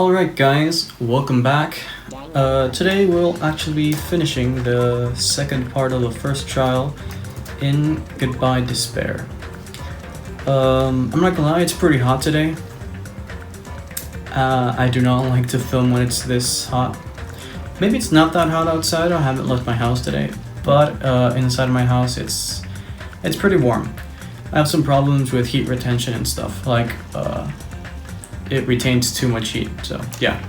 Alright guys, welcome back. Today we'll actually be finishing the second part of the first trial in Goodbye Despair. I'm not gonna lie, it's pretty hot today. I do not like to film when it's this hot. Maybe it's not that hot outside, I haven't left my house today, but inside my house it's pretty warm. I have some problems with heat retention and stuff, like it retains too much heat, so yeah.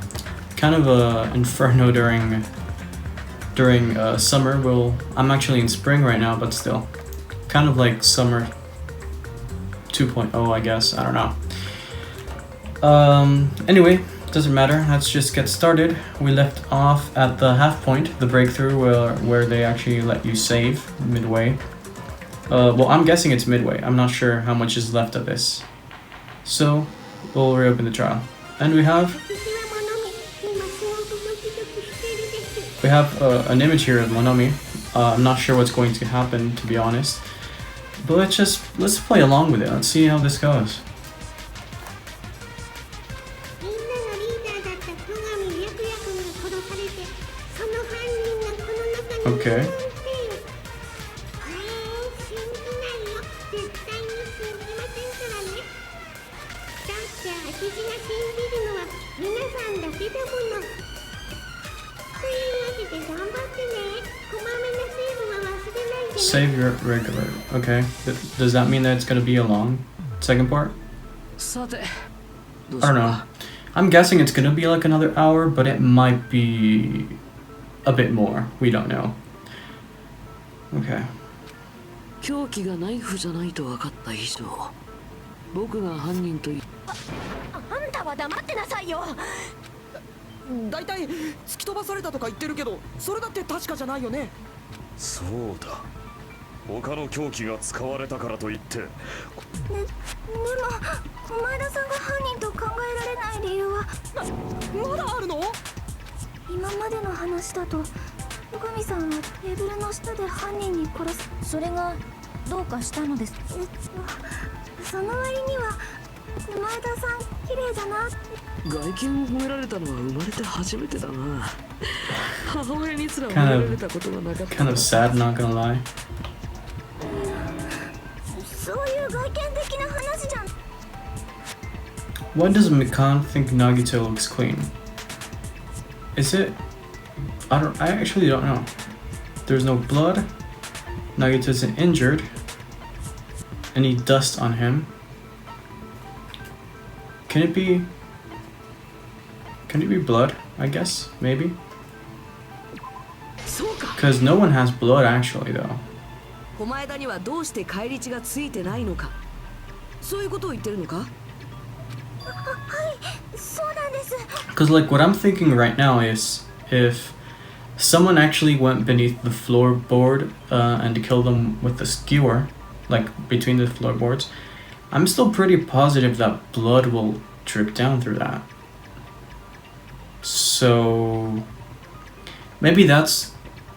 Kind of a inferno during summer. Well, I'm actually in spring right now, but still. Kind of like summer 2.0, I guess, I don't know. Anyway, doesn't matter, let's just get started. We left off at the half point, the breakthrough, where they actually let you save midway. Well, I'm guessing it's midway, I'm not sure how much is left of this. So, we'll reopen the trial. And we have an image here of Monomi. I'm not sure what's going to happen, to be honest. But let's play along with it. Let's see how this goes. Okay. Save your regular. Okay. Does that mean that it's gonna be a long second part? I don't know. I'm guessing it's gonna be like another hour, but it might be a bit more. We don't know. Okay. 凶器がナイフじゃないと分かった以上、僕が犯人とあんたは黙ってなさいよ。だいたい突き飛ばされたとか言ってるけど、それだって確かじゃないよね。そうだ。他の凶器が使われたからといって。でも、前田さんが犯人と考えられない理由はまだあるの？今までの話だと、野上さんはテーブルの下で犯人に殺す。それがどうかしたのです。その割には前田さん綺麗だなって。外見を褒められたのは生まれて初めてだな。母親にすら褒められたことがなかった。Kind of sad, not gonna lie. そういう外見的な話じゃん。 Why does Mikan think Nagito looks clean? Is it? I actually don't know. There's no blood. Nagito isn't injured. Any dust on him? Can it be blood? I guess, maybe. Because no one has blood actually, though. お前だにはどうして返り血がついてないのか。そういうことを言ってるのか。はい、そうなんです。Because like what I'm thinking right now is if someone actually went beneath the floorboard and killed them with a skewer, like between the floorboards, I'm still pretty positive that blood will drip down through that. So maybe that's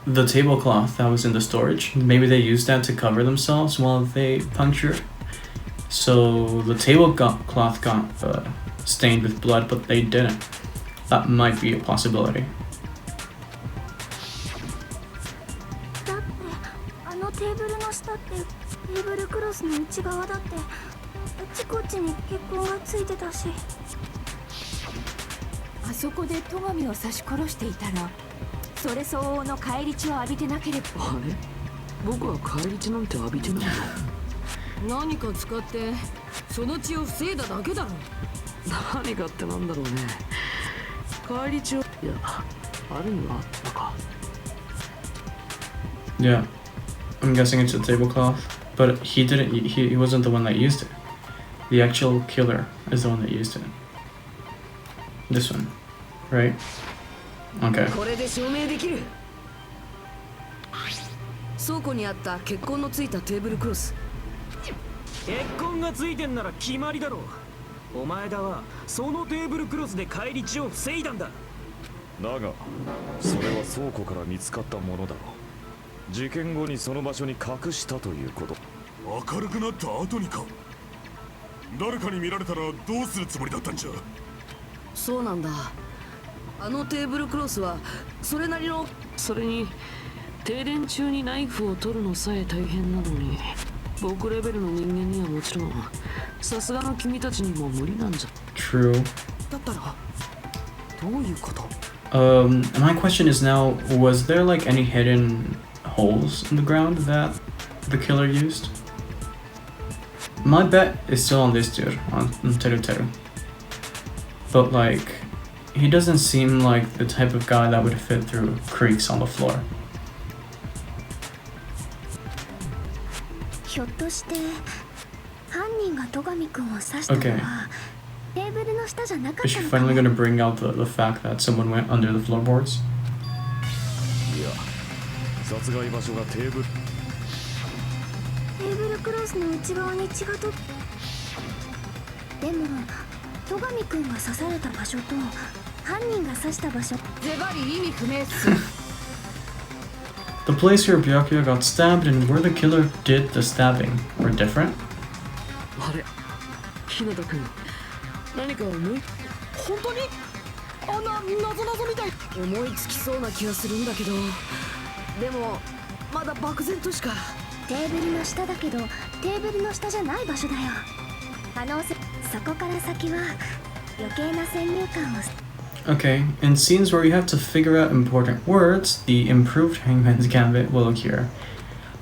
the tablecloth that was in the storage. Maybe they used that to cover themselves while they punctured. So the tablecloth got stained with blood, but they didn't. That might be a possibility. だってあのテーブルの下ってテーブルクロスの内側だってあちこちに血痕がついてたし。あそこで戸上を刺し殺していたら、それ相応の返り血を浴びてなければ。あれ？僕は返り血なんて浴びてないの。何か使ってその血を防いだだけだろ。何かってなんだろうね。返り血をいや、あるにはあったか。Yeah, I'm guessing it's a tablecloth, but he didn't. He wasn't the one that used it. The actual killer is the one that used it. This one, right? Okay. これで証明できる。倉庫にあった血痕のついたテーブルクロス。血痕がついてんなら決まりだろう。お前だはそのテーブルクロスで返り血を防いだんだ。だが、それは倉庫から見つかったものだろう。事件後にその場所に隠したということ。明るくなった後にか。誰かに見られたらどうするつもりだったんじゃ。そうなんだ。あのテーブルクロスはそれなりの、それに停電中にナイフを取るのさえ大変なのに、僕レベルの人間にはもちろん、さすがの君たちにも無理なんじゃ。 True. だったらどういうこと？ My question is now, was there like any hidden holes in the ground that the killer used? My bet is still on this dude, on Teru Teru. But like, he doesn't seem like the type of guy that would fit through creaks on the floor. ひょっとして犯人が戸上くんを刺したのは、 Okay. テーブルの下じゃなか Is った she のか finally も。 gonna bring out the fact that someone went under the floorboards? いや殺害場所がテーブル。テーブルクロスの内側に血がと。でも戸上くんが刺された場所と犯人が刺した場所、ズバリ意味不明っす。 The place where Byakuya got stabbed and where the killer did the stabbing were different? あれ、日向くん、何か思い、本当にあんな謎々みたい思いつきそうな気がするんだけど、でもまだ漠然としか。テーブルの下だけどテーブルの下じゃない場所だよ。可能性、そこから先は余計な先入観を。 Okay, in scenes where you have to figure out important words, the improved Hangman's Gambit will occur.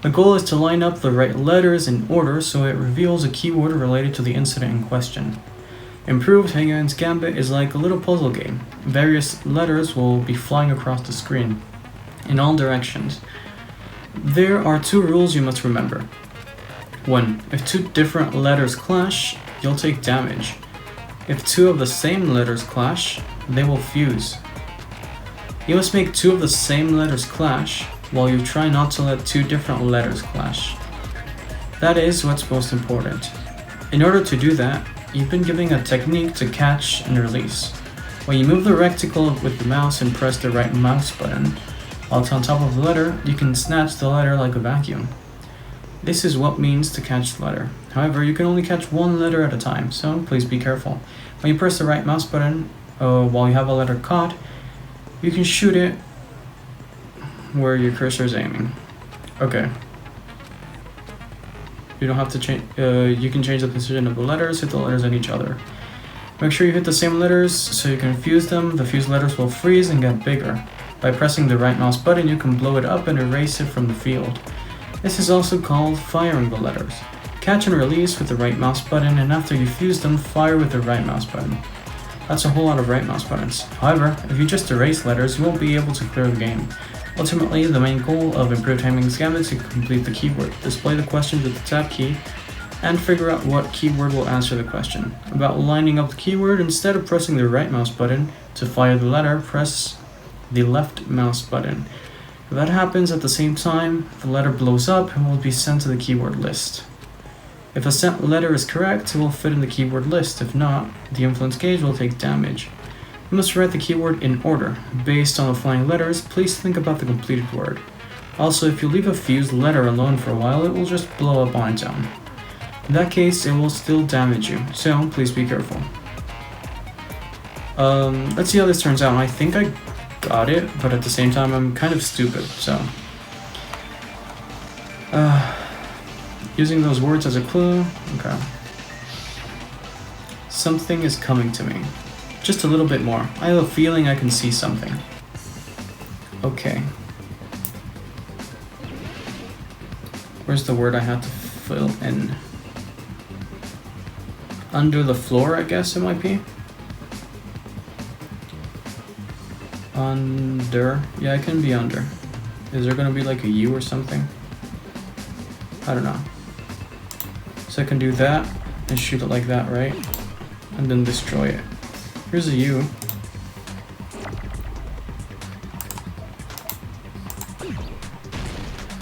The goal is to line up the right letters in order so it reveals a keyword related to the incident in question. Improved Hangman's Gambit is like a little puzzle game. Various letters will be flying across the screen in all directions. There are two rules you must remember. 1. If two different letters clash, you'll take damage. If two of the same letters clash, they will fuse. You must make two of the same letters clash, while you try not to let two different letters clash. That is what's most important. In order to do that, you've been given a technique to catch and release. When you move the rectangle with the mouse and press the right mouse button, while it's on top of the letter, you can snatch the letter like a vacuum. This is what means to catch the letter. However, you can only catch one letter at a time, so please be careful. When you press the right mouse button, while you have a letter caught, you can shoot it where your cursor is aiming. Okay. You don't have to change, you can change the position of the letters, hit the letters at each other. Make sure you hit the same letters so you can fuse them. The fused letters will freeze and get bigger. By pressing the right mouse button, you can blow it up and erase it from the field. This is also called firing the letters. Catch and release with the right mouse button, and after you fuse them, fire with the right mouse button. That's a whole lot of right mouse buttons. However, if you just erase letters, you won't be able to clear the game. Ultimately, the main goal of Improved Hangman's Gambit is to complete the keyword, display the question with the tab key, and figure out what keyword will answer the question. About lining up the keyword, instead of pressing the right mouse button to fire the letter, press the left mouse button. If that happens at the same time, the letter blows up and will be sent to the keyword list. If a sent letter is correct, it will fit in the keyword list. If not, the influence gauge will take damage. You must write the keyword in order. Based on the flying letters, please think about the completed word. Also, if you leave a fused letter alone for a while, it will just blow up on its own. In that case, it will still damage you, so please be careful. Let's see how this turns out. I think I got it, but at the same time, I'm kind of stupid, so... using those words as a clue, okay. Something is coming to me. Just a little bit more. I have a feeling I can see something. Okay. Where's the word I have to fill in? Under the floor, I guess it might be. Under. Yeah, it can be under. Is there gonna be like a U or something? I don't know. So I can do that and shoot it like that, right? And then destroy it. Here's a U.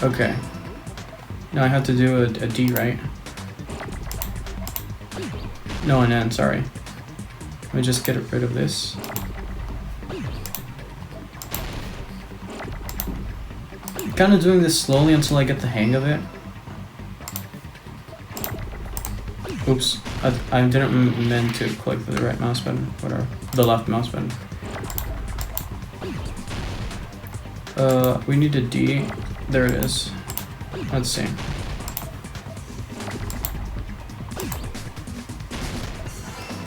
Okay. Now I have to do a D, right? No, an N, sorry. Let me just get rid of this. Kind of doing this slowly until I get the hang of it. Oops, I didn't mean to click the right mouse button, whatever, the left mouse button. We need a D. There it is. Let's see.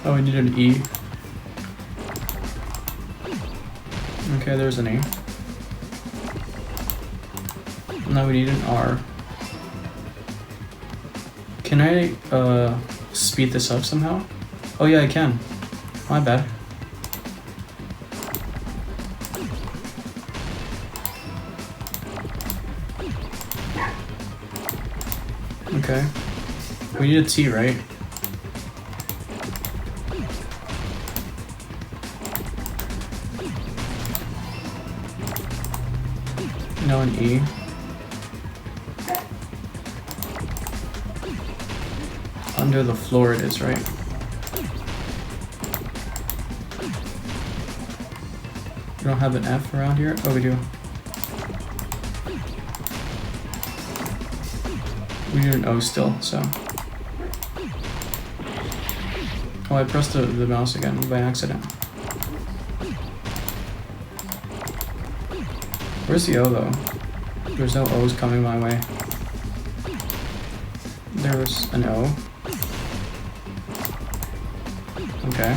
Oh, we need an E. Okay, there's an E. Now we need an R. Can I speed this up somehow? Oh yeah, I can. My bad. Okay. We need a T, right? No, an E. Under the floor it is, right? We don't have an F around here? Oh, we do. We need an O still, so. Oh, I pressed the mouse again by accident. Where's the O though? There's no O's coming my way. There's an O. Okay.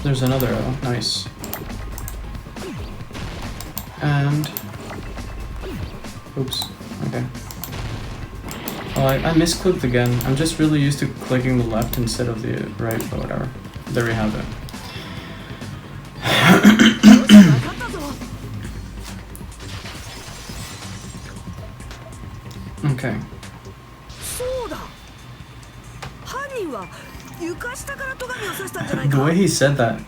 There's another O. Nice. And... Oops. Okay. Oh, I misclicked again. I'm just really used to clicking the left instead of the right, but whatever. There we have it. Okay. The way he said that,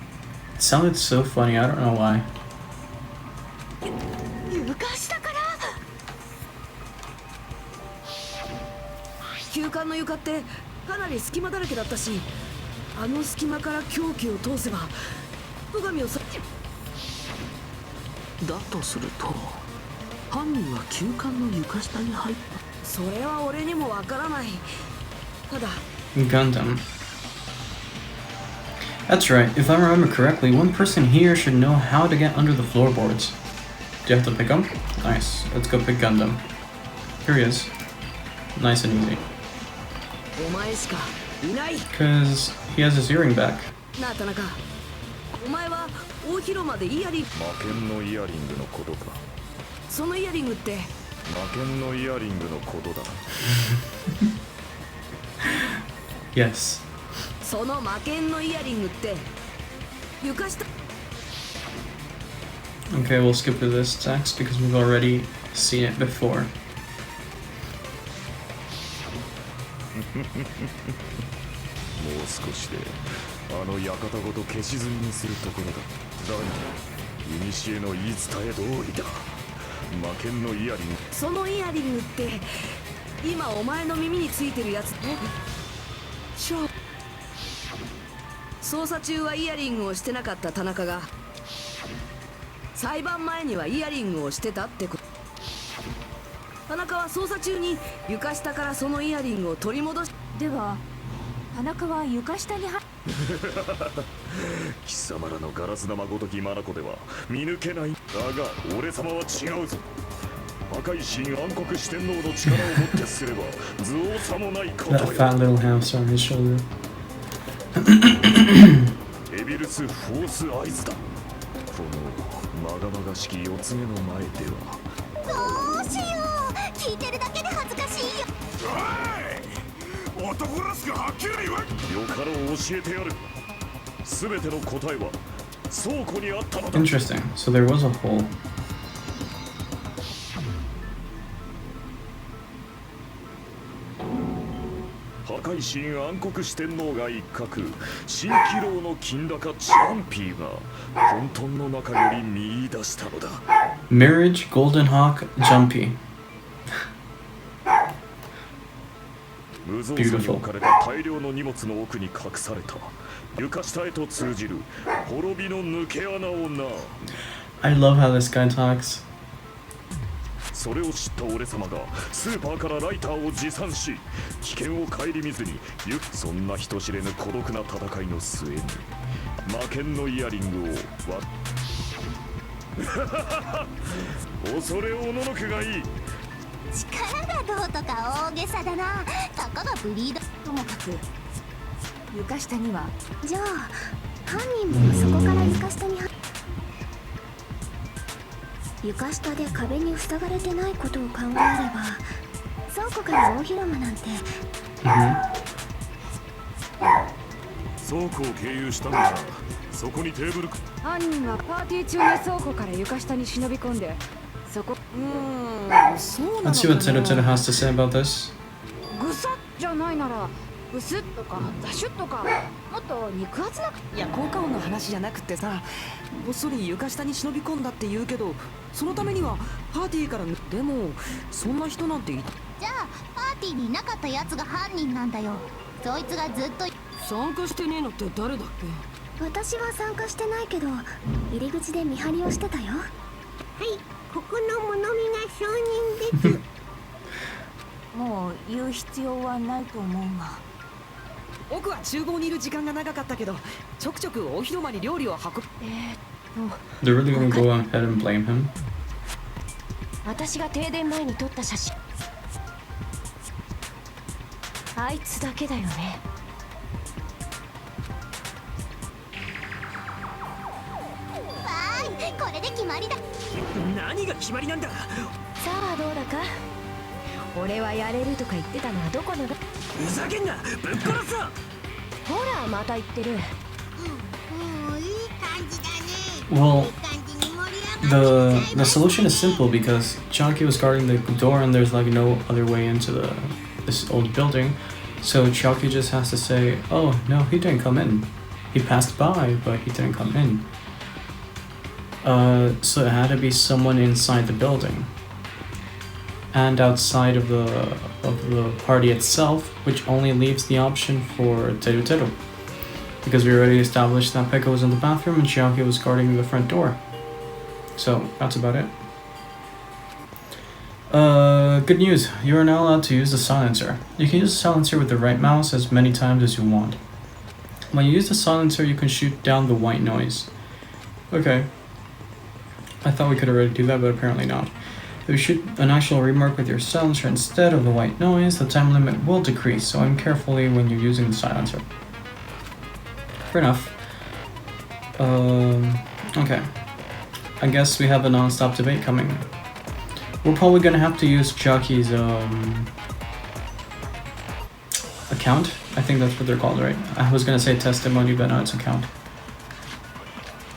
it sounded so funny. I don't know why. 休館の床ってかなり隙間だらけだったし、あの隙間から凶器を通せば戸上をさだとすると犯人は休館の床下に入った。それは俺にもわからない。ただ Gundam. That's right. If I remember correctly, one person here should know how to get under the floorboards. Do you have to pick him? Nice. Let's go pick Gundam. Here he is. Nice and easy. Because he has his earring back. なあ田中、お前は大広間でイヤリング。魔剣のイヤリングのことか。そのイヤリングって魔剣のイヤリングのことだ。Yes. その魔剣のイヤリングって床下。 Okay, we'll skip to this text because we've already seen it before. もう少しであの館ごと消し済みにするところだ。だが古の言い伝え通りだ。魔剣のイヤリング。そのイヤリングって今お前の耳についてるやつね。捜査中はイヤリングをしてなかった田中が裁判前にはイヤリングをしてたってこと。田中は捜査中に床下からそのイヤリングを取り戻し。では田中は床下に貴様らのガラス玉ごとき眼では見抜けない。だが俺様は違うぞ。赤い神暗黒四天王の力をもってすれば図王さもないことよ。 That fat little hamster on his shoulder. エビルス・フォース・アイズだ。このまがまがしき四つ目の前ではどうしよう。聞いてるだけで恥ずかしいよ。おい、男らしくはっきり言わん。よかろう教えてやる。すべての答えは倉庫にあったのだ。 Interesting. So there was a hole. 破壊神暗黒四天王が一角、蜃気楼の金高チャンピーが混沌の中より見出したのだ。 Marriage, Golden Hawk, Jumpy. 無造作に置かれた大量の荷物の奥に隠された床下へと通じる滅びの抜け穴をな。 I love how this guy talks. それを知った俺様がスーパーからライターを持参し、危険を顧みずにそんな人知れぬ孤独な戦いの末に魔剣のイヤリングを恐れおののくがいい。力がどうとか大げさだな。たかがブリード。ともかく床下には。じゃあ犯人もそこから床下に床下で壁に塞がれてないことを考えれば、倉庫から大広間なんて。倉庫を経由したならそこにテーブル。犯人はパーティー中に倉庫から床下に忍び込んで、そこ。そうなのかな。 Let's see what Teru has to say about this. ぐさっじゃないならブスッとかザシュッとかもっと肉厚な。いや効果音の話じゃなくってさ、こっそり床下に忍び込んだって言うけど、そのためにはパーティーから。でもそんな人なんていた。じゃあパーティーにいなかったやつが犯人なんだよ。そいつがずっと。参加してねえのって誰だっけ。私は参加してないけど入り口で見張りをしてたよ。はい、ここの物見が証人です。もう言う必要はないと思うが、僕は厨房にいる時間が長かったけど、ちょくちょく大広間に料理を運ぶ。They're really gonna go ahead and blame him. 私が停電前に撮った写真。あいつだけだよね。これで決まりだ。何が決まりなんだ。さあどうだか。俺はやれるとか言ってたのはどこのだ。ふざけんな、ぶっ殺すぞ。ほらまた言ってる。いい感じだね。 Well, the solution is simple because Chunky was guarding the door and there's like no other way into this old building. So Chunky just has to say, "Oh no, he didn't come in. He passed by, but he didn't come in." So it had to be someone inside the building and outside of the party itself, which only leaves the option for Teru, because we already established that Pekka was in the bathroom and Chiaki was guarding the front door. So that's about it. Good news, you are now allowed to use the silencer. You can use the silencer with the right mouse as many times as you want. When you use the silencer, you can shoot down the white noise. Okay. I thought we could already do that, but apparently not. If you shoot an actual remark with your silencer instead of the white noise, the time limit will decrease, so aim carefully when you're using the silencer. Fair enough. Okay. I guess we have a non-stop debate coming. We're probably gonna have to use Chucky's account. I think that's what they're called, right? I was gonna say testimony, but no, it's account.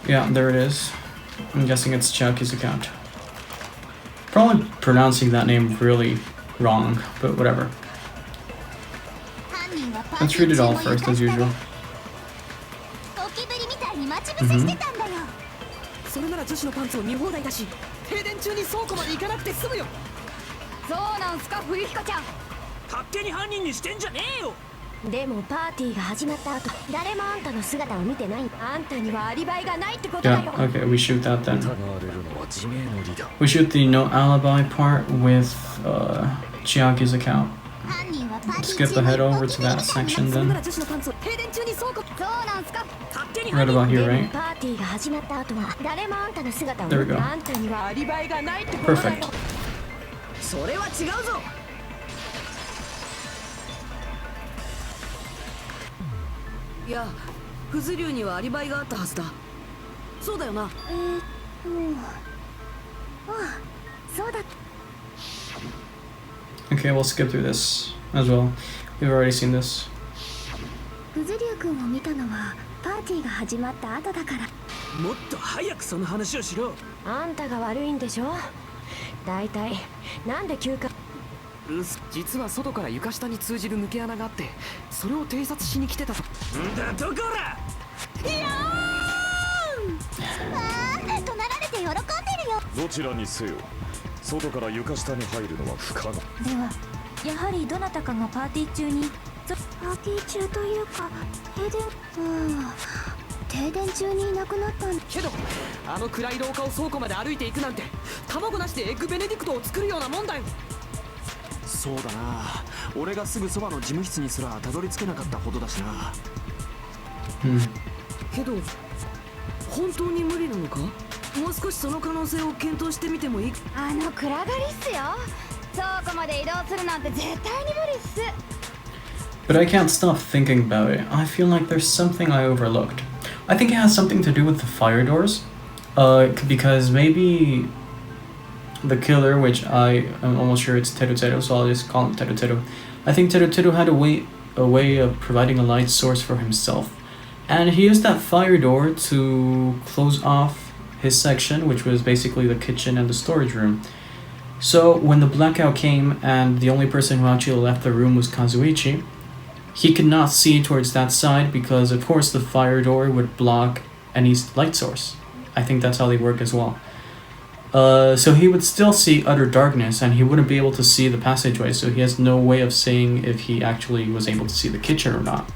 Yeah, there it is. I'm guessing it's Chucky's account. Probably pronouncing that name really wrong, but whatever. Let's read it all first, as usual. それなら女子のパンツを見放題だし、停電中に倉庫まで行かなくて済むよ。そうなんすか、冬彦ちゃん。勝手に犯人にしてんじゃねえよ。でもパーティーが始まった後、誰もあんたの姿を見てない。あんたにはアリバイがないってことだよ。Yeah, okay, we shoot that then. We shoot the no alibi part with Chiaki's account. Skip ahead over to that section then. Right about here, right? There we go. Perfect. それは違うぞ。いや、クズ流にはアリバイがあったはずだ。そうだよな。そうだ。Okay, we'll skip through this as well. We've already seen this. クズ流君を見たのはパーティーが始まった後だから。もっと早くその話をしろ。あんたが悪いんでしょ。だいたいなんで休暇。実は外から床下に通じる抜け穴があって、それを偵察しに来てたと。んだとこら。いやー、怒鳴られて喜んでるよ。どちらにせよ、外から床下に入るのは不可能。ではやはりどなたかがパーティー中に。パーティー中というか停電。停電中にいなくなったんだけどあの暗い廊下を倉庫まで歩いていくなんて卵なしでエッグベネディクトを作るようなもんだよ。そうだな、俺がすぐそばの事務室にすらたどり着けなかったほどだしな。けど本当に無理なのか。もう少しその可能性を検討してみてもいい。暗がりっすよ。倉庫まで移動するなんて絶対に無理っす。 But I can't stop thinking about it. I feel like there's something I overlooked. I think it has something to do with the fire doors. Because maybe the killer, which I am almost sure it's Teru, so I'll just call him Teru. I think Teru had a way of providing a light source for himself. And he used that fire door to close off his section, which was basically the kitchen and the storage room. So when the blackout came and the only person who actually left the room was Kazuichi, he could not see towards that side because of course the fire door would block any light source. I think that's how they work as well. So he would still see utter darkness and he wouldn't be able to see the passageway, so he has no way of saying if he actually was able to see the kitchen or not.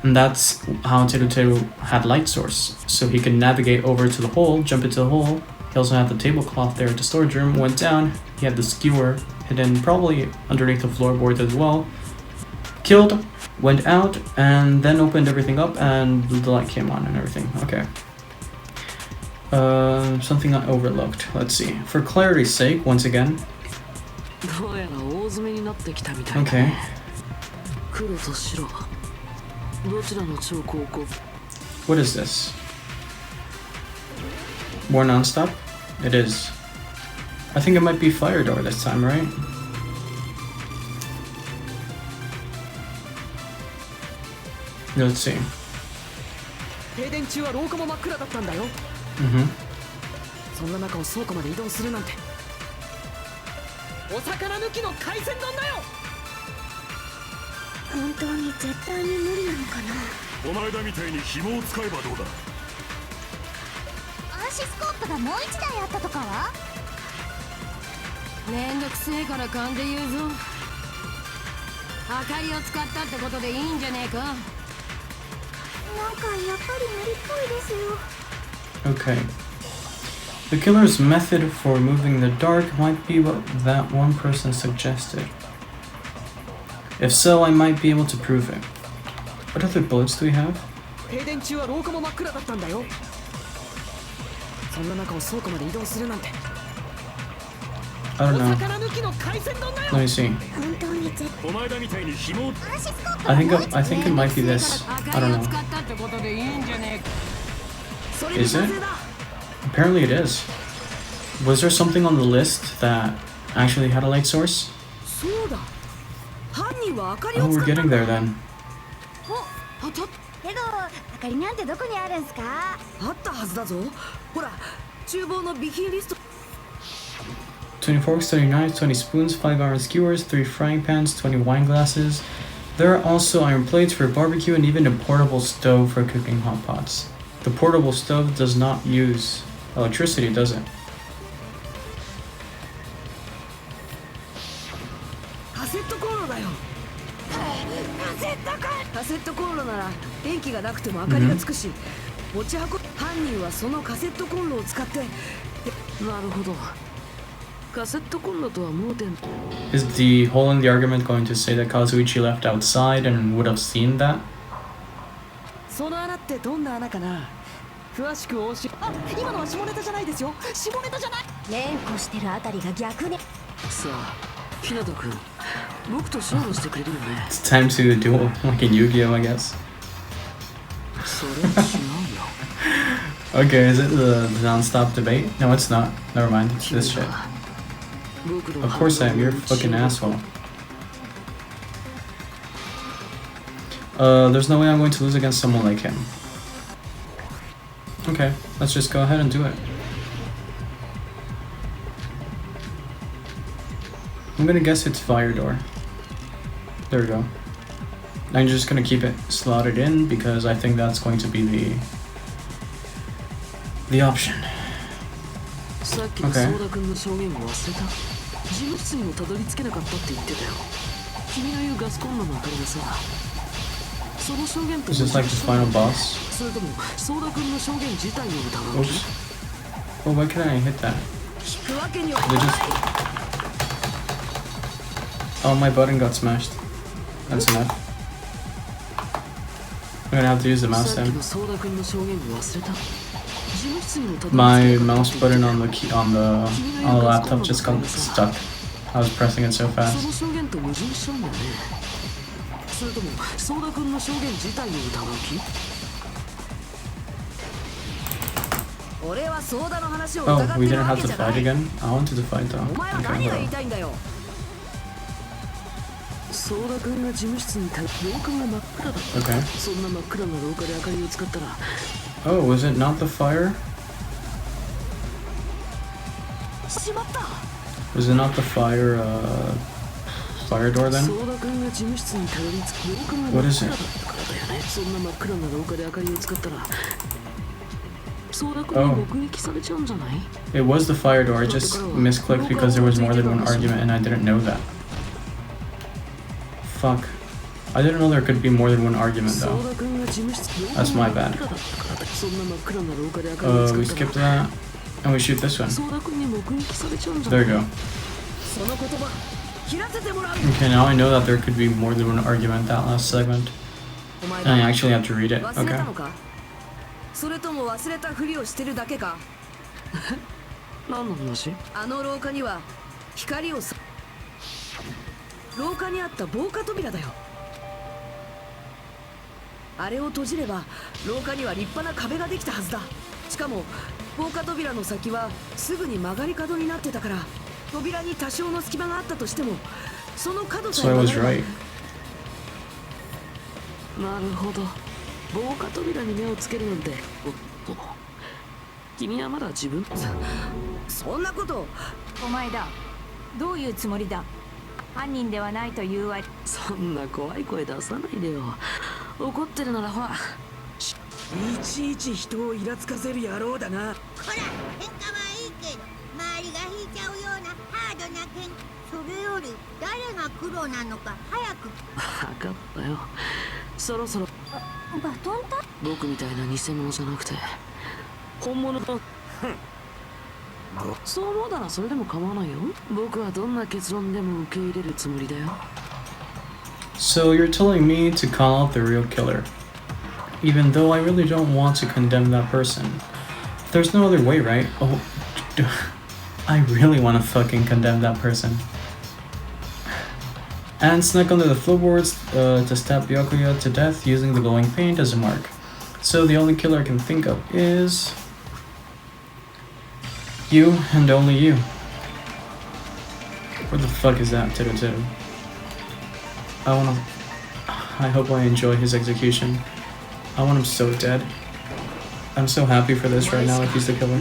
And that's how Teru had light source, so he could navigate over to the hole, jump into the hole. He also had the tablecloth there at the storage room, went down, he had the skewer hidden probably underneath the floorboards as well. Killed, went out, and then opened everything up and the light came on and everything. Okay. Something I overlooked. Let's see. For clarity's sake, once again. Okay. What is this? More non-stop? It is. I think it might be fire door this time, right? Let's see. Mm-hmm. そんな中を倉庫まで移動するなんてお魚抜きの海鮮丼だよ。本当に絶対に無理なのかな。この間みたいに紐を使えばどうだ。暗視スコープがもう一台あったとかは。めんどくせえから勘で言うぞ。明かりを使ったってことでいいんじゃねえか。なんかやっぱり無理っぽいですよ。Okay. The killer's method for removing the dark might be what that one person suggested. If so, I might be able to prove it. What other bullets do we have? 停電中は廊下も真っ暗だったんだよ。そんな中を倉庫まで移動するなんて。 I don't know. お魚抜きの海鮮丼だよ。 Let me see. 本当に絶この間みたいに紐を I think it might be this. I don't know. Is it? Apparently it is. Was there something on the list that actually had a light source? そうだ。犯人は明かりを Oh, 使 we're った getting there then. あたけど明かりなんてどこにあるんすか。あったはずだぞ。ほら、厨房の備品リスト。 20 forks, 20 knives, 20 spoons, 5 iron skewers, 3 frying pans, 20 wine glasses. There are also iron plates for barbecue and even a portable stove for cooking hot pots. The portable stove does not use electricity, does it? カセットコンロだよ。カセットコンロなら電気がなくても明かりがつくし、持ち運ぶ。犯人はそのカセットコンロを使って。なるほど。カセットコンロとは盲点。 Is the hole in the argument going to say that Kazuichi left outside and would have seen that? その穴ってどんな穴かな。詳しく教え。あ、今のは下ネタじゃないですよ。下ネタじゃない。連呼してるあたりが逆ね。さあ、ひなたくん、僕と勝負してくれるよね。 It's time to duel, like in Yu-Gi-Oh, I guess. それは違うよ。 Okay, is it the non-stop debate? No, it's not. Never mind, it's this shit. Of course I am, you're a fucking asshole. There's no way I'm going to lose against someone like him. Okay, let's just go ahead and do it. I'm gonna guess it's fire door. There we go. I'm just gonna keep it slotted in because I think that's going to be the option. さっきの相田君の証言も忘れた。事務室にもたどり着けなかったって言ってたよ。君の言うガスコンロの明かりがさ、その証言って Is this like the final boss? それとも相田君の証言自体を疑う Oops. Oh, why couldn't I hit that? 聞くわけには Did it just... Oh, my button got smashed. That's enough. I'm gonna have to use the mouse さっき then. の相田君の証言を忘れた。事務室にもたどり着け My なかった mouse button on the key on the laptop just got stuck. I was pressing it so その fast. 証言と矛盾しちゃうんだよね。それとも相田君の証言自体を疑う気？俺は相田の話を Oh, 疑っ we てる didn't わ have け to じゃな fight い。 again? I wanted to fight though. お前は Okay, 何が hold 言い on. たいんだよ。相田君が事務室にいた廊下が真っ暗だった。 Okay. そんな真っ暗な廊下で明かりを使ったら Oh, was it not the fire? しまった。 Was it not the fire door then? 相田君が事務室にたどり着く廊下が What 真っ is 暗 it? だったからだよね。そんな真っ暗な廊下で明かりを使ったら相田君に目撃されちゃうんじゃない？ It was the fire door. I just misclicked because there was more than one argument and I didn't know that. Fuck. I didn't know there could be more than one argument though. That's my bad. We skip that and we shoot this one. There we go. Okay, now I know that there could be more than one argument that last segment. And I actually have to read it. Okay. それとも忘れたふりをしてるだけか？何の話？あの廊下には光を廊下にあった防火扉だよ。あれを閉じれば廊下には立派な壁ができたはずだ。しかも防火扉の先はすぐに曲がり角になってたから、扉に多少の隙間があったとしてもその角さえ So I was right. なるほど。防火扉に目をつけるなんて。おっと、君はまだ自分そんなこと。お前だ。どういうつもりだ。犯人ではないというわ。そんな怖い声出さないでよ。怒ってるならほら、いちいち人をイラつかせる野郎だな。ほら、喧嘩はいいけど周りが引いちゃうようなハードな喧嘩。それより誰が黒なのか早く。分かったよ。そろそろバトンタ僕みたいな偽物じゃなくて本物だ。そう思うならそれでも構わないよ。僕はどんな結論でも受け入れるつもりだよ。 So you're telling me to call out the real killer, even though I really don't want to condemn that person. There's no other way, right? Oh, I really want to fucking condemn that person. And snuck under the floorboards to stab Byakuya to death using the glowing paint as a mark. So the only killer I can think of is you and only you. Where the fuck is that, Tiru? I hope I enjoy his execution. I want him so dead. I'm so happy for this right now if he's the killer.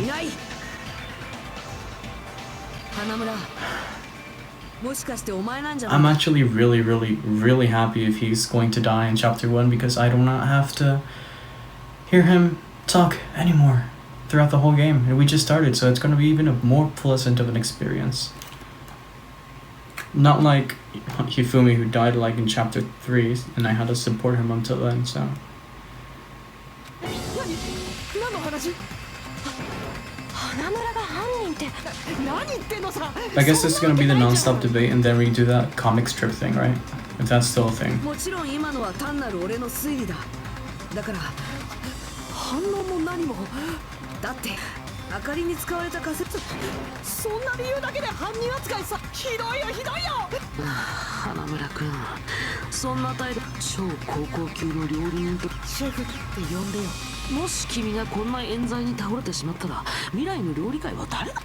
I'm actually really happy if he's going to die in chapter 1 because I do not have to hear him talk anymore throughout the whole game. And we just started, so it's going to be even a more pleasant of an experience. Not like Hifumi, who died like in chapter 3 and I had to support him until then, so. I guess this is gonna be the non-stop debate and then we do that comic strip thing, right? If that's still a thing. もちろん今のは単なる俺の推理だ。だから反応も何も。だって明かりに使われた仮説。そんな理由だけで犯人扱いさ。ひどいよひどいよ。花村君、そんな態度。超高校級の料理人とシェフって呼んでよ。もし君がこんな冤罪に倒れてしまったら未来の料理界は誰だ。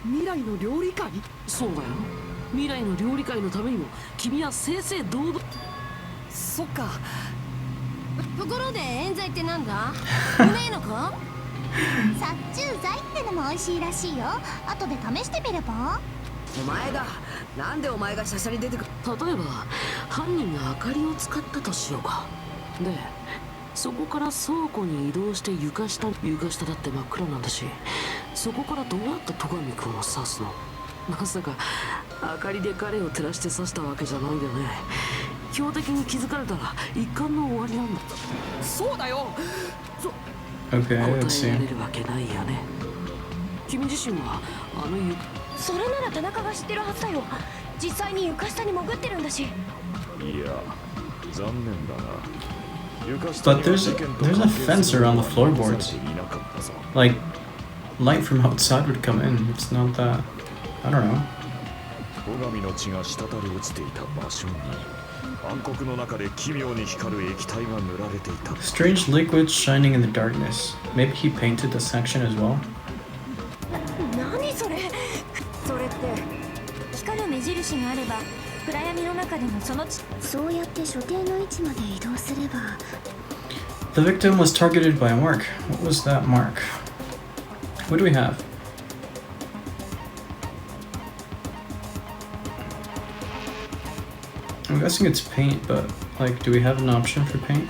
未来の料理界？そうだよ。未来の料理界のためにも君は正々堂々。そっか。ところで冤罪ってなんだ？うめえのか？殺虫剤ってのも美味しいらしいよ。後で試してみれば？お前だ。なんでお前がしゃしゃり出てくる。例えば犯人が明かりを使ったとしようか。でそこから倉庫に移動して床下だって真っ暗なんだし、そこからどうやって戸上君を刺すの？まさか明かりで彼を照らして刺したわけじゃないよね。標的に気づかれたら一巻の終わりなんだ。そうだよ。 Okay, 答 let's えら see. れるわけないよね。君自身はあのゆそれなら田中が知ってるはずだよ。実際に床下に潜ってるんだし。いや残念だな。 But there's a fence around the floorboards. Like, light from outside would come in. It's not that. I don't know. 小神の血が滴り落ちていた場所に暗黒の中で奇妙に光る液体が塗られていた。 Strange liquid shining in the darkness. Maybe he painted the section as well. 何それ。それって光る目印があれば暗闇の中でもそのそうやって所定の位置まで移動すれば。 The victim was targeted by a mark. What was that mark? What do we have? I'm guessing it's paint, but like, do we have an option for paint?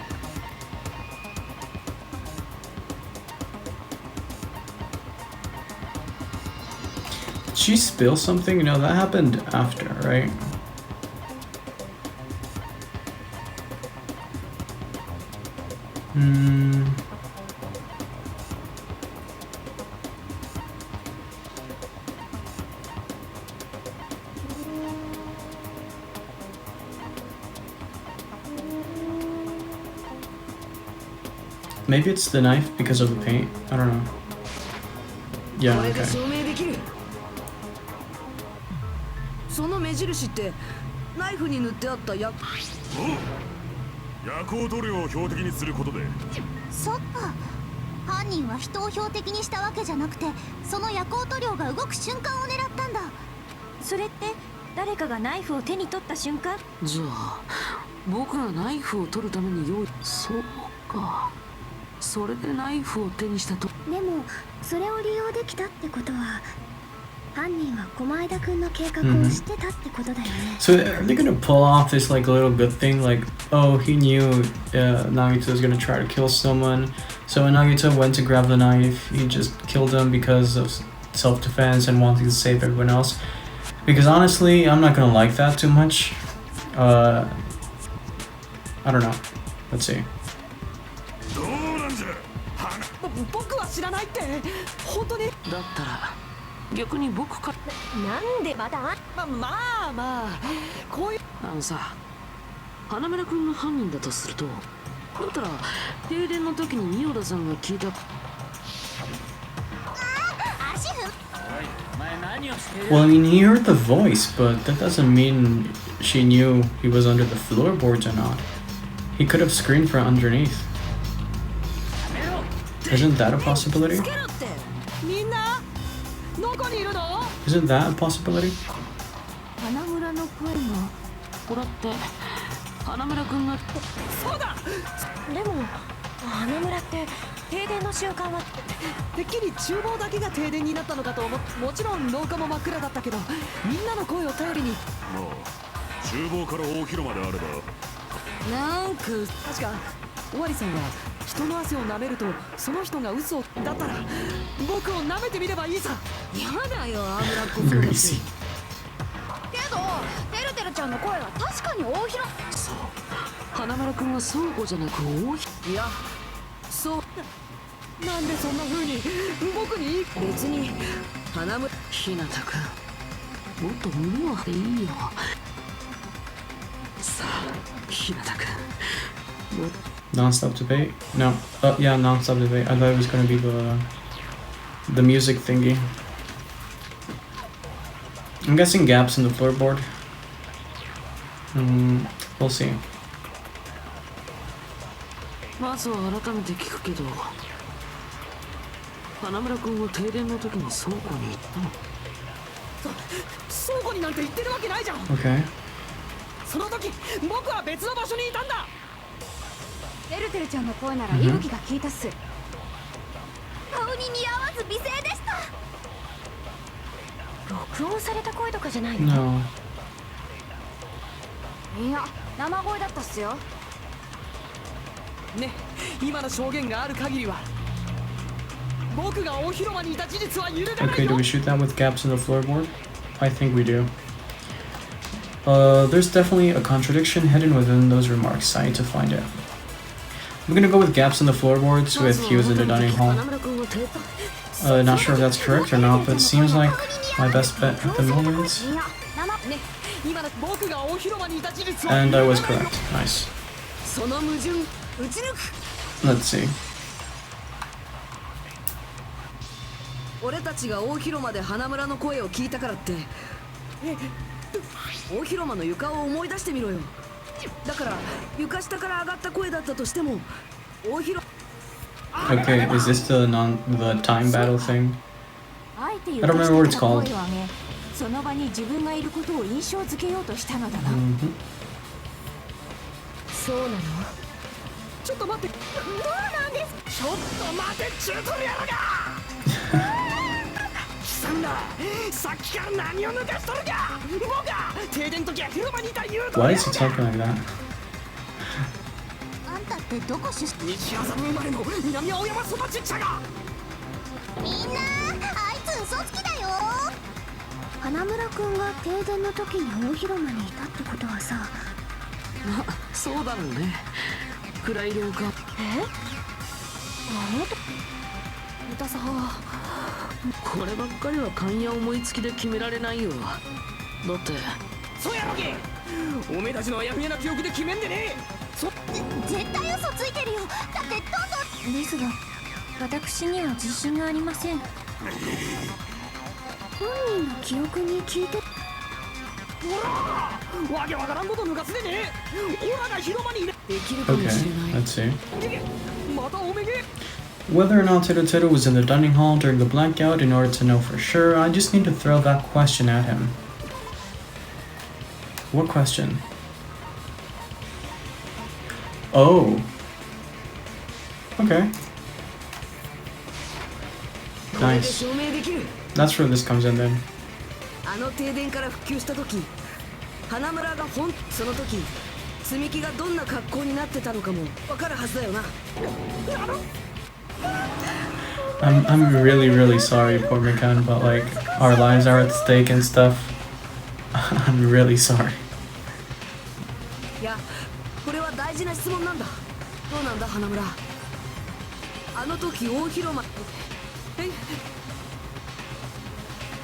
Did she spill something? No, that happened after, right? Maybe it's the knife because of the paint. I don't know. Yeah, これで okay. 証明できる。その目印ってナイフに塗ってあった夜光塗料を標的にすることで。そっか。犯人は人を標的にしたわけじゃなくて、その夜光塗料が動く瞬間を狙ったんだ。それって誰かがナイフを手に取った瞬間。じゃあ僕がナイフを取るために用意。そうか。それでナイフを手にしたと。でもそれを利用できたってことは犯人は駒枝くんの計画を知ってたってことだよね。So are they gonna pull off this like little good thing, like, oh, he knew Nagito was gonna try to kill someone, so when Nagito went to grab the knife, he just killed him because of self-defense and wanting to save everyone else? Because honestly, I'm not gonna like that too much. I don't know. Let's see. 僕は知らないって。本当に。だったら逆に僕か。なんでまだ。まあこういう。あのさ、花村君の犯人だとすると、だったら停電の時にミオダさんが聞いた。足踏む。 Well, I mean, he heard the voice, but that doesn't mean she knew he was under the floorboards or not. He could have screamed from underneath. Isn't that a possibility? つけろって。みんなどこにいるの？ Isn't that a possibility? 花村の声も。これって花村君が。そうだ。でも花村って停電の瞬間は。てっきり厨房だけが停電になったのかと思って。もちろん廊下も真っ暗だったけど、みんなの声を頼りに。まあ厨房から大広間であれば。なんか確か尾張さんは人の汗を舐めるとその人が嘘を。だったら僕を舐めてみればいいさ。やだよ脂っこ Greasy. けどてるてるちゃんの声は確かに大広。そう、花村君は倉庫じゃなく大広。いや、そう。なんでそんな風に僕に。別に花村ひなた君、もっと胸を張っていいよ。さあひなた君、もっと。 Non-stop debate? No. Yeah, non-stop debate. I thought it was gonna be the music thingy. I'm guessing gaps in the floorboard. We'll see. まずは改めて聞くけど、花村君は停電の時に倉庫に行ったの？倉庫になんて行ってるわけないじゃん。 Okay. その時僕は別の場所にいたんだ。てるてるちゃんの声なら息吹が聞いたっす。顔に似合わず美声でした。録音された声とかじゃないの？ No. いや生声だったっすよ。ね、今の証言がある限りは僕が大広間にいた事実は揺るがない Okay, よ。 do we shoot that with gaps in the floorboard? I think we do. There's definitely a contradiction hidden within those remarks. I need to find it. I'm gonna go with gaps in the floorboards with cues in the dining hall. Not sure if that's correct or not, but it seems like my best bet at the moment. And I was correct. Nice. Let's see. 俺たちが大広間で花村の声を聞いたからって大広間の床を思い出してみろよだから床下から上がった声だったとしても大広 Okay, is this the time battle thing? I don't remember what it's called. その場に自分がいることを印象づけようとしたのだな。そうなのちょっと待ってそうなんですちょっと待てチュートリアルがさっきから何を抜かしとるか僕が停電時は広場にいた言うと Why is he talking like that? あんたってどこ出身？西麻布生まれの南青山育ちっちゃがみんなあいつ嘘つきだよ。花村くんが停電の時に大広間にいたってことはさまあそうだろうね暗い廊下あのといたさこればっかりは勘や思いつきで決められないよだってそうやろけおめえたちのあやふやな記憶で決めんでね絶対嘘ついてるよだってどんどんですが私には自信がありません本人の記憶に聞いてほらわけわからんこと抜かすでねオラが広場にいできるかもしれない Okay, let's see. またおめげ Whether or not Teru was in the dining hall during the blackout, in order to know for sure, I just need to throw that question at him. What question? Oh. Okay. Nice. That's where this comes in then. あの停電から復旧した時花村がその時積み木がどんな格好になってたのかも分かるはずだよな I'm really sorry, poor Mikan, but like our lives are at stake and stuff. I'm really sorry. いやこれは大事な質問なんだどうなんだ花村あの時大広間だ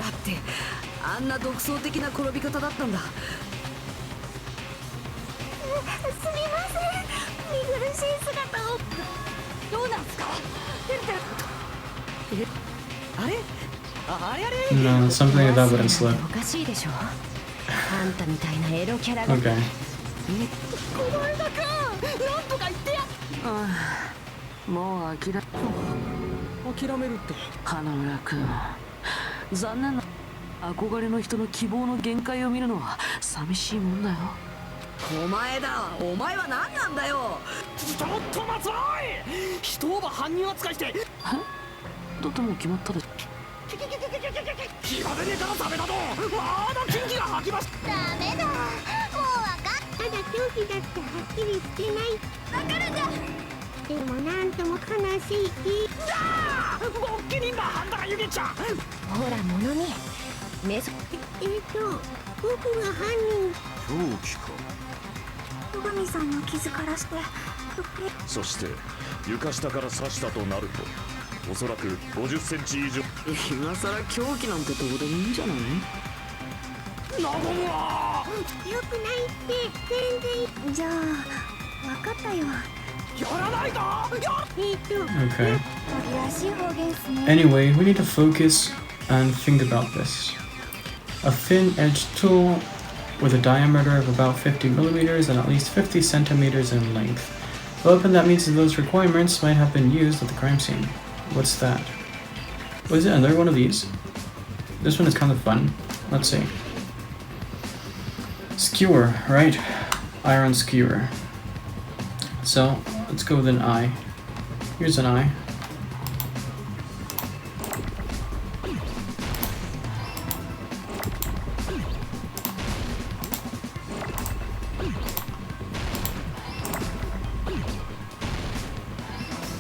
ってあんな独創的な転び方だったんだすみません見苦しい姿をどうなんすかあれあれ No, something like that wouldn't slip. おかしいでしょ。あんたみたいなエロキャラが。Okay. 小前田君なんとか言ってやもう諦めるって花村君残念な憧れの人の希望の限界を見るのは寂しいもんだよお前だお前は何なんだよちょっと待つおい人を犯人扱いしてだってもう決まったで気が出ねえからダメだとまだ禁忌が吐きましたダメだもうわかっただ狂気だってはっきりしてないわかるじゃんでもなんとも悲しいボッキリンバハンダがゆげちゃんほら物にメソ僕が犯人狂気か戸上さんの傷からしてそして床下から刺したとなるとおそらく50センチ以上今さら狂気なんてどうでもいいんじゃないナゴンはよくないって全然じゃあ分かったよやらないかOkay. らしい方言ですね Anyway, we need to focus and think about this. A thin-edged tool with a diameter of about 50 millimeters and at least 50 centimeters in length. The weapon that meets those requirements might have been used at the crime scene. What's that? Was it another one of these? This one is kind of fun. Let's see. Skewer, right? Iron skewer. So, let's go with an eye. Here's an eye.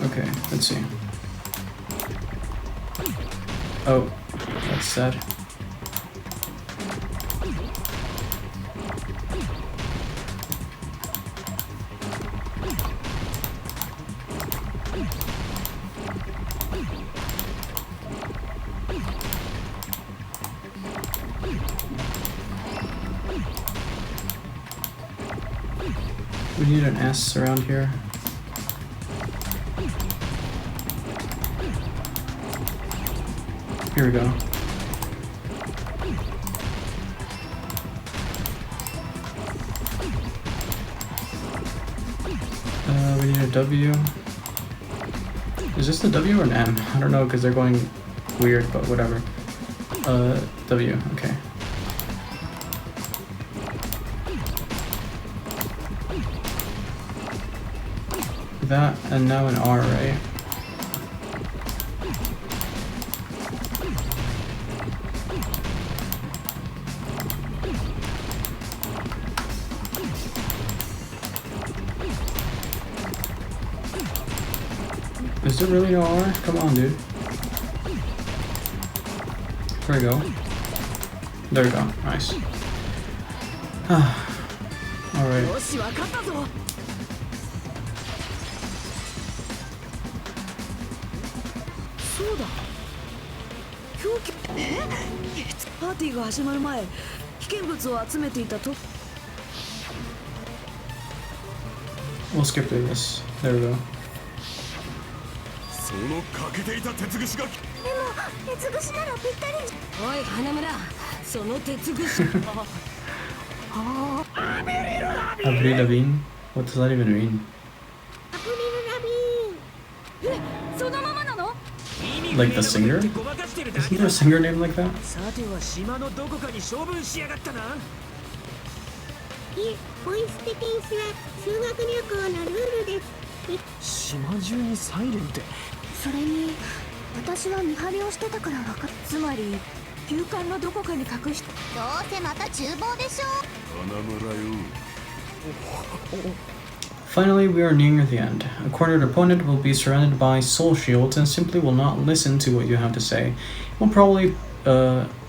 Okay, let's see. Oh, that's sad. We need an S around here. Here we go. We need a W. Is this the W or an M? I don't know because they're going weird, but whatever. W, okay. That, and now an R, right? Is there really no R? Come on, dude. There we go. There we go. Nice. Alright. そうだ凶器パーティーが始まる前危険物を集めていたと We'll skip through this. There we go. その欠けていた鉄串がでも鉄串ならぴったり。おい花村その鉄串 Avril Lavigne? What does that even mean? アプリルラビーン。えそのままなの Like the singer? Isn't there a singer named like that? さては島のどこかに処分しやがったな。いえ、ポイ捨て禁止は修学旅行のルールです。島中にサイレンって。それに私は見張りをしてたから分かっ。つまり休館のどこかに隠して。どうせまた厨房でしょ。花村よ。 Finally, we are nearing the end. A cornered opponent will be surrounded by soul shields and simply will not listen to what you have to say. It will probably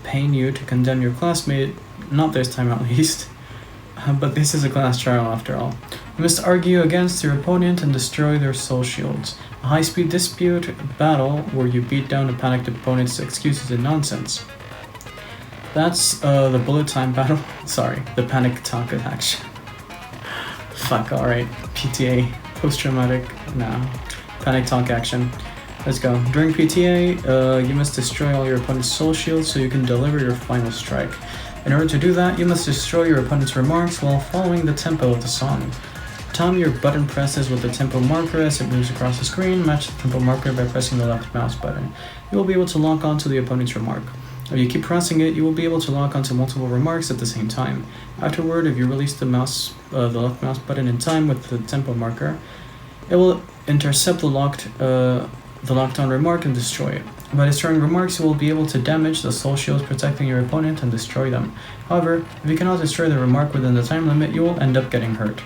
pain you to condemn your classmate, not this time at least. But this is a class trial after all. You must argue against your opponent and destroy their soul shields. A high-speed dispute battle where you beat down a panicked opponent's excuses and nonsense. That's the bullet time battle. Sorry, the panic talk action. Fuck, alright. PTA, post-traumatic, panic talk action. Let's go. During PTA, you must destroy all your opponent's soul shields so you can deliver your final strike. In order to do that, you must destroy your opponent's remarks while following the tempo of the song. Time your button presses with the tempo marker as it moves across the screen. Match the tempo marker by pressing the left mouse button. You will be able to lock onto the opponent's remark. If you keep pressing it, you will be able to lock onto multiple remarks at the same time. Afterward, if you release the left mouse button in time with the tempo marker, it will intercept the locked-on remark and destroy it. By destroying remarks, you will be able to damage the soul shields protecting your opponent and destroy them. However, if you cannot destroy the remark within the time limit, you will end up getting hurt.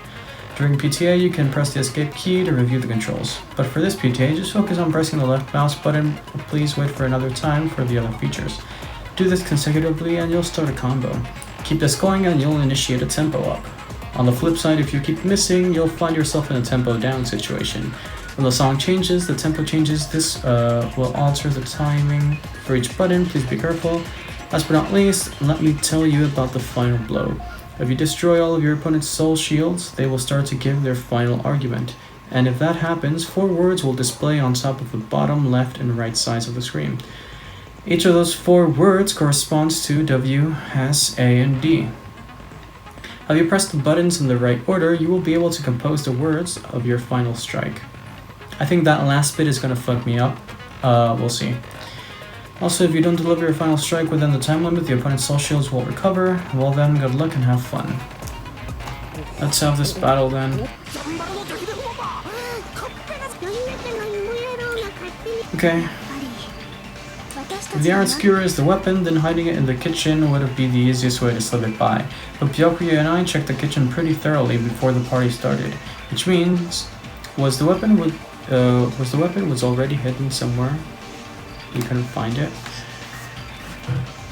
During PTA, you can press the escape key to review the controls. But for this PTA, just focus on pressing the left mouse button. Please wait for another time for the other features. Do this consecutively and you'll start a combo. Keep this going and you'll initiate a tempo up. On the flip side, if you keep missing, you'll find yourself in a tempo down situation. When the song changes, the tempo changes. This will alter the timing for each button. Please be careful. Last but not least, let me tell you about the final blow. If you destroy all of your opponent's soul shields, they will start to give their final argument. And if that happens, 4 words will display on top of the bottom left and right sides of the screen. Each of those 4 words corresponds to W, S, A, and D. If you press the buttons in the right order, you will be able to compose the words of your final strike. I think that last bit is gonna fuck me up. We'll see. Also, if you don't deliver your final strike within the time limit, the opponent's soul shields will recover. Well then, good luck and have fun. Let's have this battle then. Okay. If the iron skewer is the weapon, then hiding it in the kitchen would be the easiest way to slip it by. But Byakuya and I checked the kitchen pretty thoroughly before the party started, which means was the weapon was already hidden somewhere. You couldn't find it.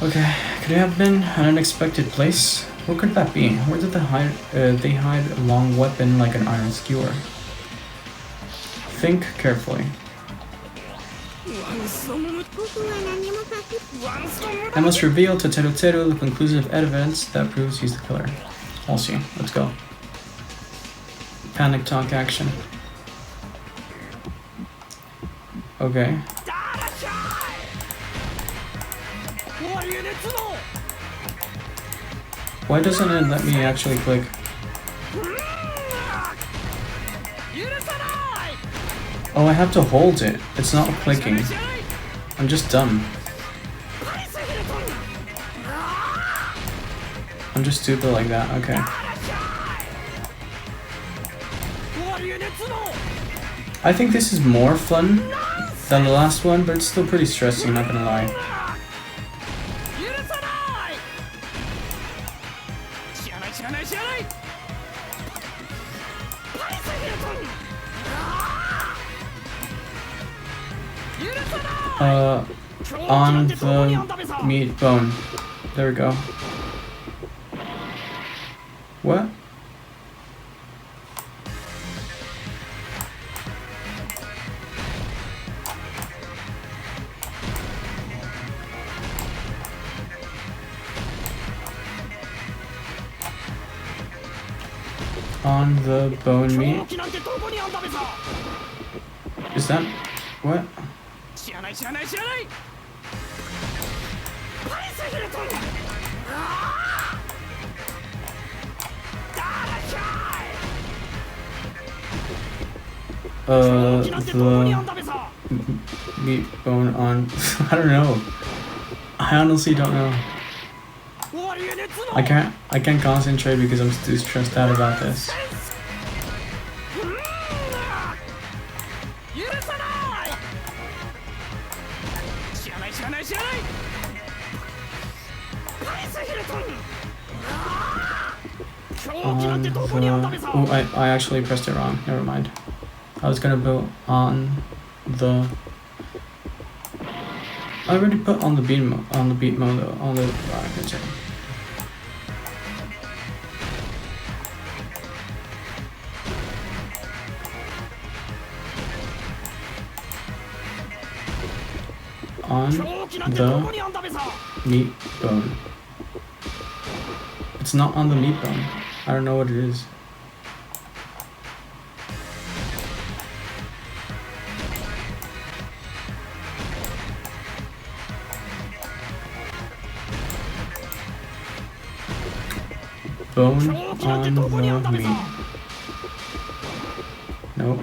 Okay, could it have been an unexpected place? Where could that be? Where did they hide a long weapon like an iron skewer? Think carefully. I must reveal to Teru the conclusive evidence that proves he's the killer. I'll see. Let's go. panic talk action. Okay. Why doesn't it let me actually click? Oh, I have to hold it. It's not clicking. I'm just dumb. I'm just stupid like that. Okay. I think this is more fun than the last one, but it's still pretty stressing, not gonna lie. On the meat bone. There we go. What? On the bone meat. Is that what? The meat bone on. I don't know. I honestly don't know. I can't concentrate because I'm too stressed out about this. Oh, I actually pressed it wrong. Never mind. I was gonna put on the. I already put on the beat mode. On the beat mode though. On the. I can say. On the meat bone. It's not on the meat bone. I don't know what it is. Bone on the meat. Nope.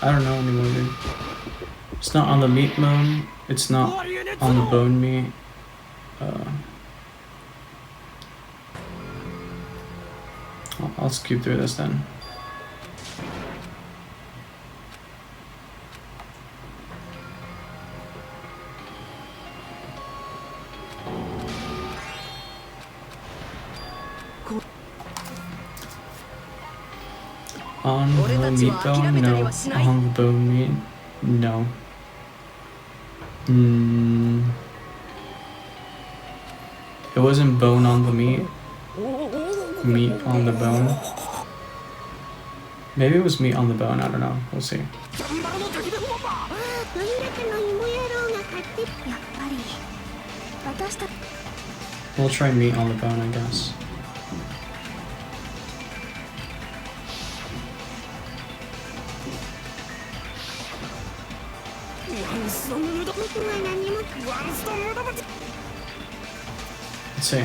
I don't know anymore, dude. It's not on the meat bone. It's not on the bone meat. I'll skip through this then. On the meat bone? No. On the bone meat? No. It wasn't bone on the meat. Meat on the bone. Maybe it was meat on the bone, I don't know. We'll see. We'll try meat on the bone, I guess. Let's see.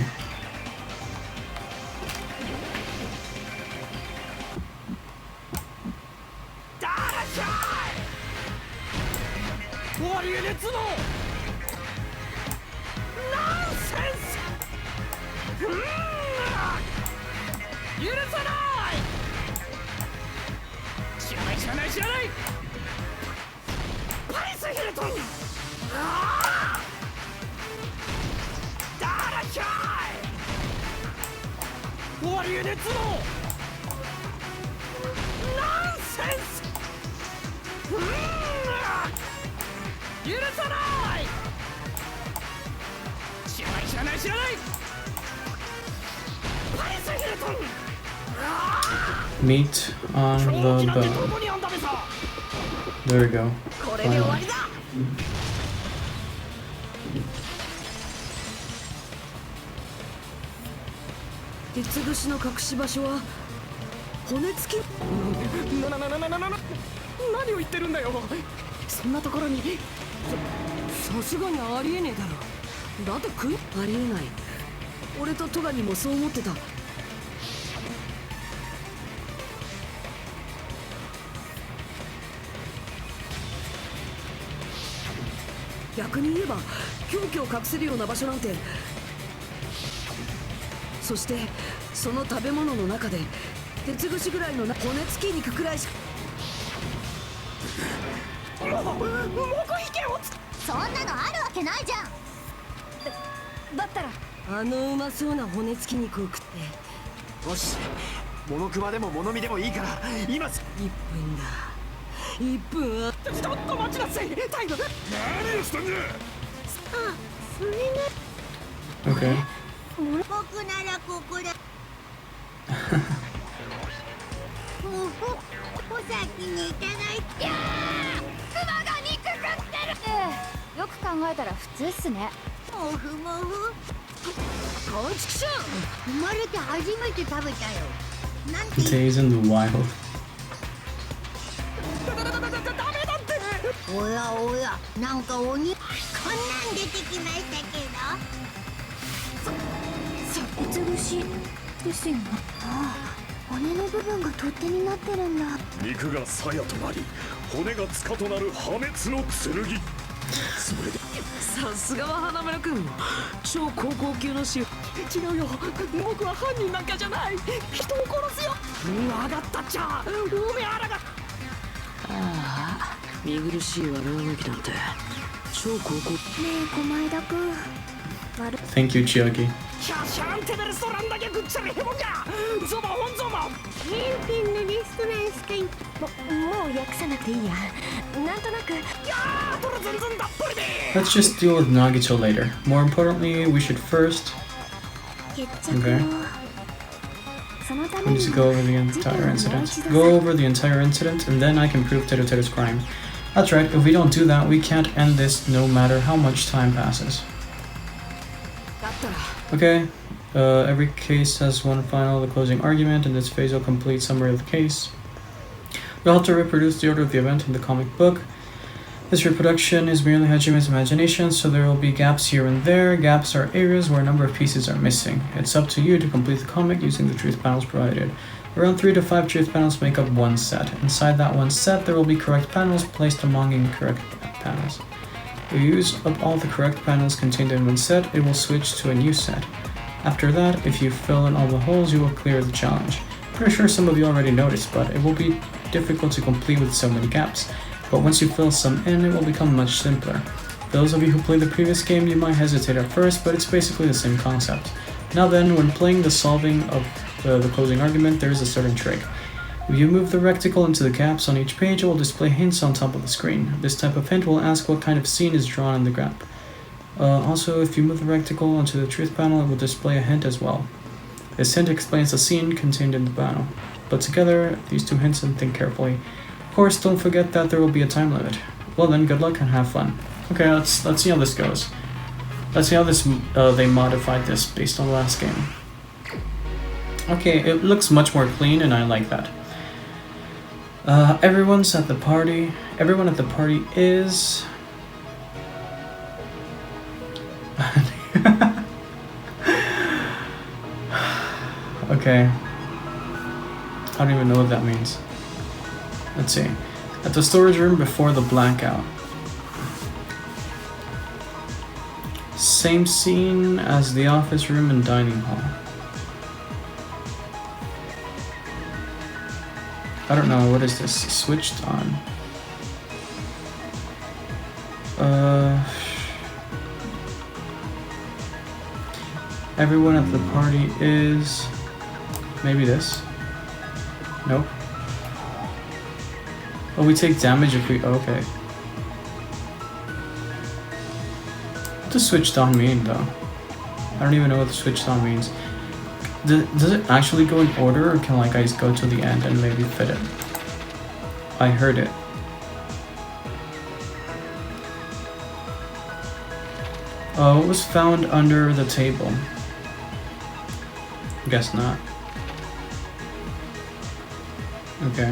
知らない。 Meat on the bone. There we go. Finally. 鉄串の隠し場所は骨付き。何を言ってるんだよ。そんなところに。さすがにありえねえだろ。だって食いありえない。俺とトガニもそう思ってた。逆に言えば凶器を隠せるような場所なんて。そしてその食べ物の中で鉄串ぐらいの骨付き肉くらいしか。そんなのあるわけないじゃん。だったらあのうまそうな骨付き肉を食って。よし、物熊でも物見でもいいから今す。1分だ。1分は。ちょっと待ちなさい。タイム。何をしたんだ。あ、それね。 Okay. 僕ならここだ。お先にいただいて。クマが肉食ってる。よく考えたら普通っすね。もふもふ。こんちくしょう。生まれて初めて食べたよ。なんて。 Days in the wild. おやおや、なんか鬼。こんなん出てきましたけど。 鉄串ですよね。ああ、骨の部分が取っ手になってるんだ。肉が鞘となり骨が塚となる破滅の剣。それでさすがは花村君。超高校級の死。違うよ、僕は犯人なんかじゃない。人を殺すよ。分かったっちゃ。おめあらが。ああ、見苦しい悪あがきなんて超高校。ねえ駒枝君。 Thank you, Chiaki. シャンテベルストランだけぐっちゃりヘボンが。ゾマホンゾマ。キンピンのレストランスかい。もう訳さなくていいや。なんとなく。いやー、これ全然だっぷりで。 Let's just deal with Nagito later. More importantly, we should first. 決着を。 Okay. そのた We め need に to go over the entire incident. Go over the entire incident, and then I can prove Teruteru's crime. That's right. If we don't do that, we can't end this, no matter how much time passes. Okay, every case has one final, the closing argument. In this phase, I'll complete summary of the case. You'll have to reproduce the order of the event in the comic book. This reproduction is merely Hajime's imagination, so there will be gaps here and there. Gaps are areas where a number of pieces are missing. It's up to you to complete the comic using the truth panels provided. Around 3 to 5 truth panels make up one set. Inside that one set, there will be correct panels placed among incorrect panels. If you use up all the correct panels contained in one set, it will switch to a new set. After that, if you fill in all the holes, you will clear the challenge. Pretty sure some of you already noticed, but it will be difficult to complete with so many gaps. But once you fill some in, it will become much simpler. For those of you who played the previous game, you might hesitate at first, but it's basically the same concept. Now then, when playing the solving of the closing argument, there is a certain trick. If you move the rectangle into the gaps on each page, it will display hints on top of the screen. This type of hint will ask what kind of scene is drawn in the gap. Also, if you move the rectangle onto the truth panel, it will display a hint as well. This hint explains the scene contained in the panel. Put together these two hints and think carefully. Of course, don't forget that there will be a time limit. Well then, good luck and have fun. Okay, let's see how this goes. Let's see how this they modified this based on the last game. Okay, it looks much more clean, and I like that. Everyone's at the party. Everyone at the party is. Okay. I don't even know what that means. Let's see. At the storage room before the blackout. Same scene as the office room and dining hall. I don't know, what is this? Switched on. Everyone at the party is... Maybe this? Nope. Oh, we take damage if we... Okay. What does switched on mean, though? I don't even know what the switch sound means. Does it actually go in order, or can like I just go to the end and maybe fit it? I heard it. What was found under the table? Guess not. Okay.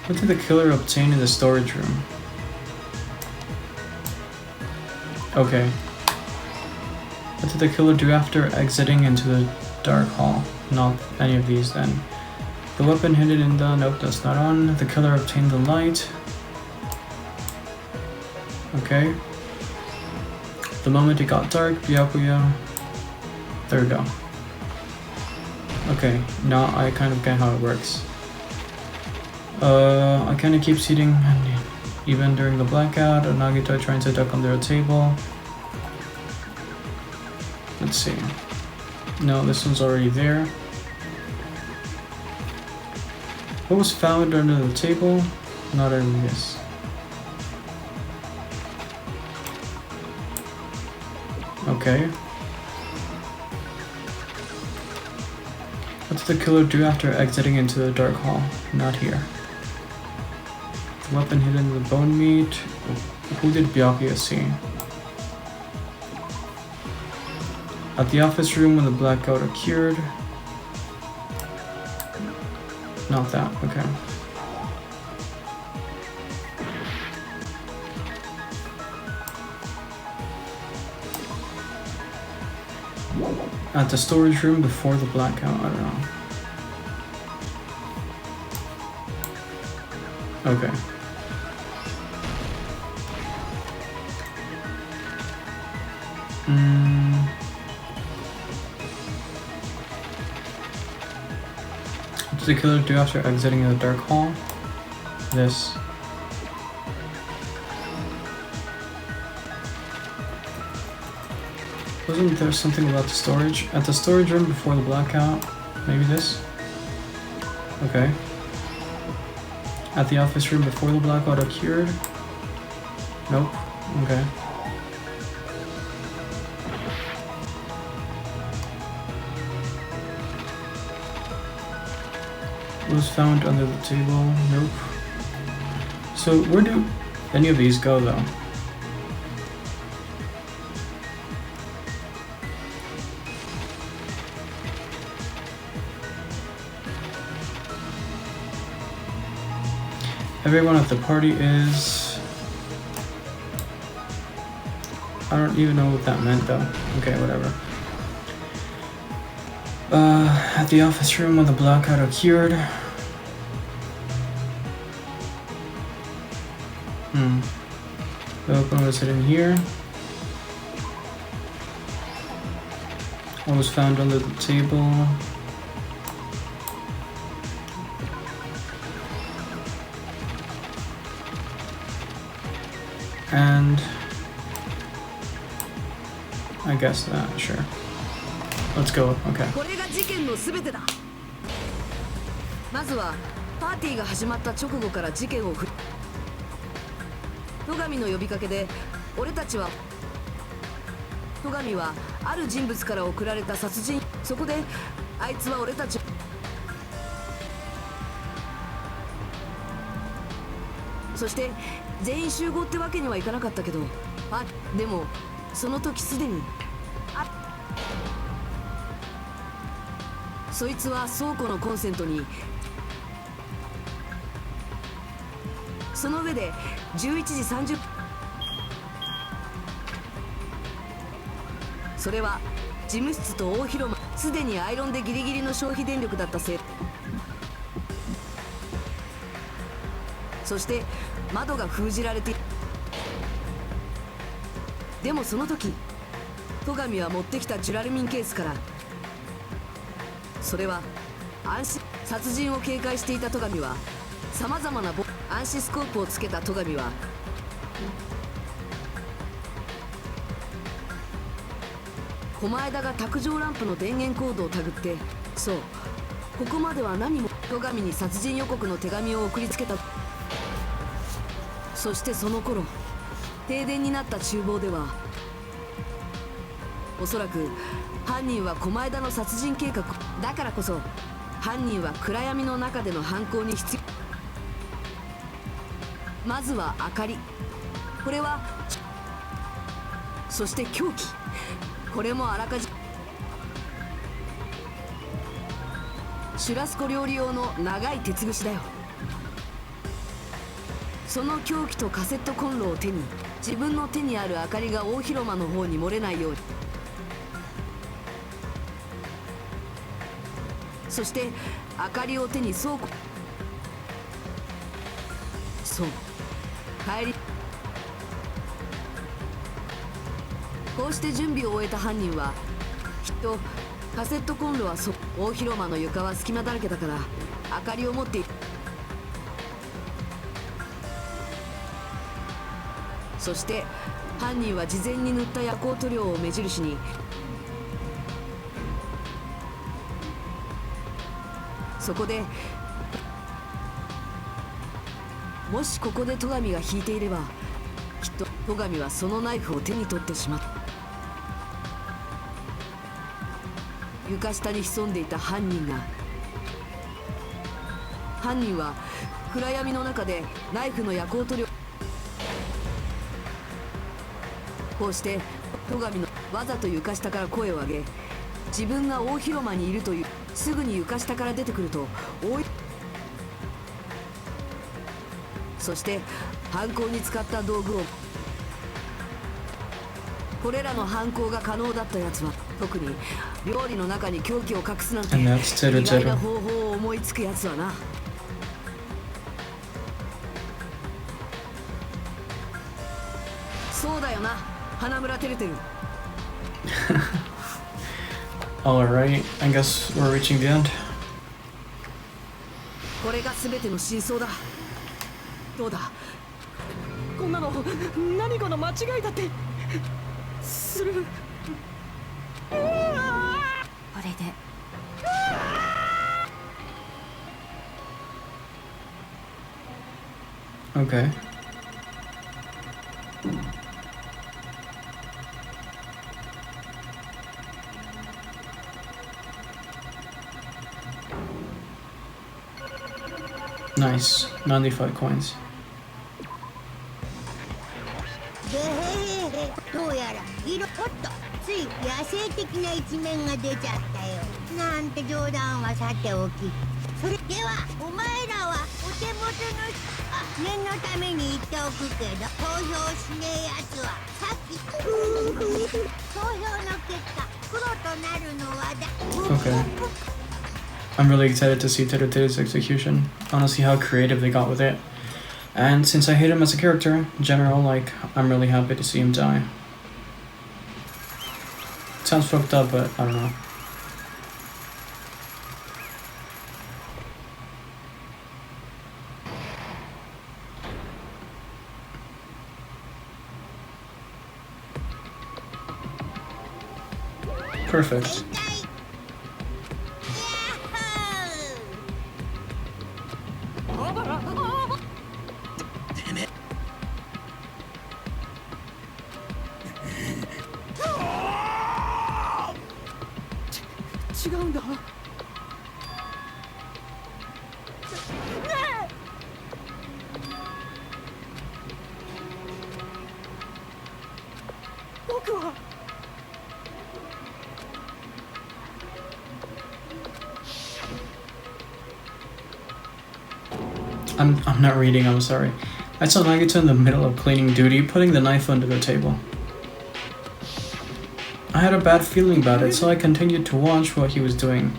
What did the killer obtain in the storage room? Okay. What did the killer do after exiting into the dark hall? Not any of these then. The weapon hidden in the... Nope, that's not on. The killer obtained the light. Okay. The moment it got dark, Byakuya. There we go. Okay, now I kind of get how it works. I kind of keep seating even during the blackout. A Nagito trying to duck under a table. Let's see. No, this one's already there. What was found under the table? Not in this. Okay. What did the killer do after exiting into the dark hall? Not here. The weapon hidden in the bone meat. Who did Byakuya see? At the office room when the blackout occurred. Not that, okay. At the storage room before the blackout, I don't know. Okay. What did the killer do after exiting the dark hall? This. Wasn't there something about the storage? At the storage room before the blackout? Maybe this? Okay. At the office room before the blackout occurred? Nope. Okay. Was found under the table? Nope. So where do any of these go though? Everyone at the party is... I don't even know what that meant though. Okay, whatever. At the office room when the blackout occurred. The weapon was hidden here. What was found under the table? And I guess that, sure. Let's go, okay. これが事件の全てだ。まずはパーティーが始まった直後から事件を戸上の呼びかけで俺たちは戸上はある人物から送られた殺人。そこであいつは俺たちそして全員集合ってわけにはいかなかったけど、でもその時すでにそいつは倉庫のコンセントにその上で11時30分それは事務室と大広間すでにアイロンでギリギリの消費電力だったせいそして窓が封じられてでもその時戸上は持ってきたジュラルミンケースからそれは殺人を警戒していた戸上はさまざまな暗視スコープをつけた戸上は狛枝が卓上ランプの電源コードをたぐってそうここまでは何も戸上に殺人予告の手紙を送りつけたそしてその頃停電になった厨房ではおそらく犯人は狛枝の殺人計画だからこそ、犯人は暗闇の中での犯行に必要。まずは明かり、これは。そして凶器、これもあらかじシュラスコ料理用の長い鉄串だよ。その凶器とカセットコンロを手に、自分の手にある明かりが大広間の方に漏れないように。そして明かりを手に倉庫。そう、帰り。こうして準備を終えた犯人はきっと、カセットコンロは大広間の床は隙間だらけだから明かりを持っている。そして犯人は事前に塗った夜光塗料を目印に、そこでもしここで戸上が引いていれば、きっと戸上はそのナイフを手に取ってしまった。床下に潜んでいた犯人は暗闇の中でナイフの夜光塗料。こうして戸上のわざと床下から声を上げ、自分が大広間にいるという。すぐに床下から出てくるとそして犯行に使った道具を。これらの犯行が可能だったやつは、特に料理の中に凶器を隠すなんて意外な方法を思いつくやつはな。そうだよな、花村照れてる。Alright, I guess we're reaching the end. これが全ての真相だ。どうだ、こんなの何かの間違いだってする。これでOkay. Nice. 95 coins. でへへへ、どうやらおっと、つい野生的な一面が出ちゃったよ。なんて冗談はさておき、それではお前らはお手元の念のために言っておくけど、投票しねえやつはさっき投票の結果黒となるのはだ。 Okay. I'm really excited to see Teruteru's execution. Honestly, how creative they got with it. And since I hate him as a character, in general, like, I'm really happy to see him die. Sounds fucked up, but I don't know. Perfect. 違うんだ。僕はI'm not reading, I'm sorry. I saw Nagito in the middle of cleaning duty, putting the knife under the table. I had a bad feeling about it, so I continued to watch what he was doing.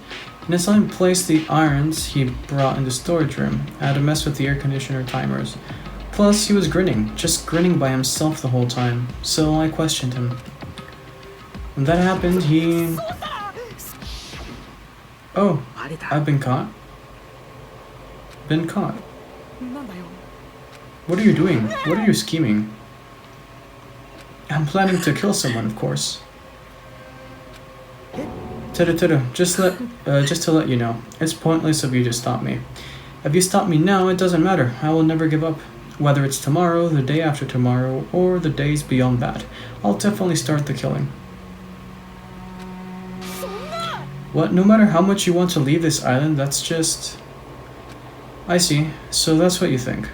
And as I placed the irons he brought in the storage room, I had to mess with the air conditioner timers. Plus, he was grinning, just grinning by himself the whole time, so I questioned him. When that happened, he... Oh, I've been caught? Been caught? What are you doing? What are you scheming? I'm planning to kill someone, of course. Teru, just to let you know, it's pointless of you to stop me. If you stop me now, it doesn't matter. I will never give up. Whether it's tomorrow, the day after tomorrow, or the days beyond that, I'll definitely start the killing. What? No matter how much you want to leave this island, that's just... I see. So that's what you think.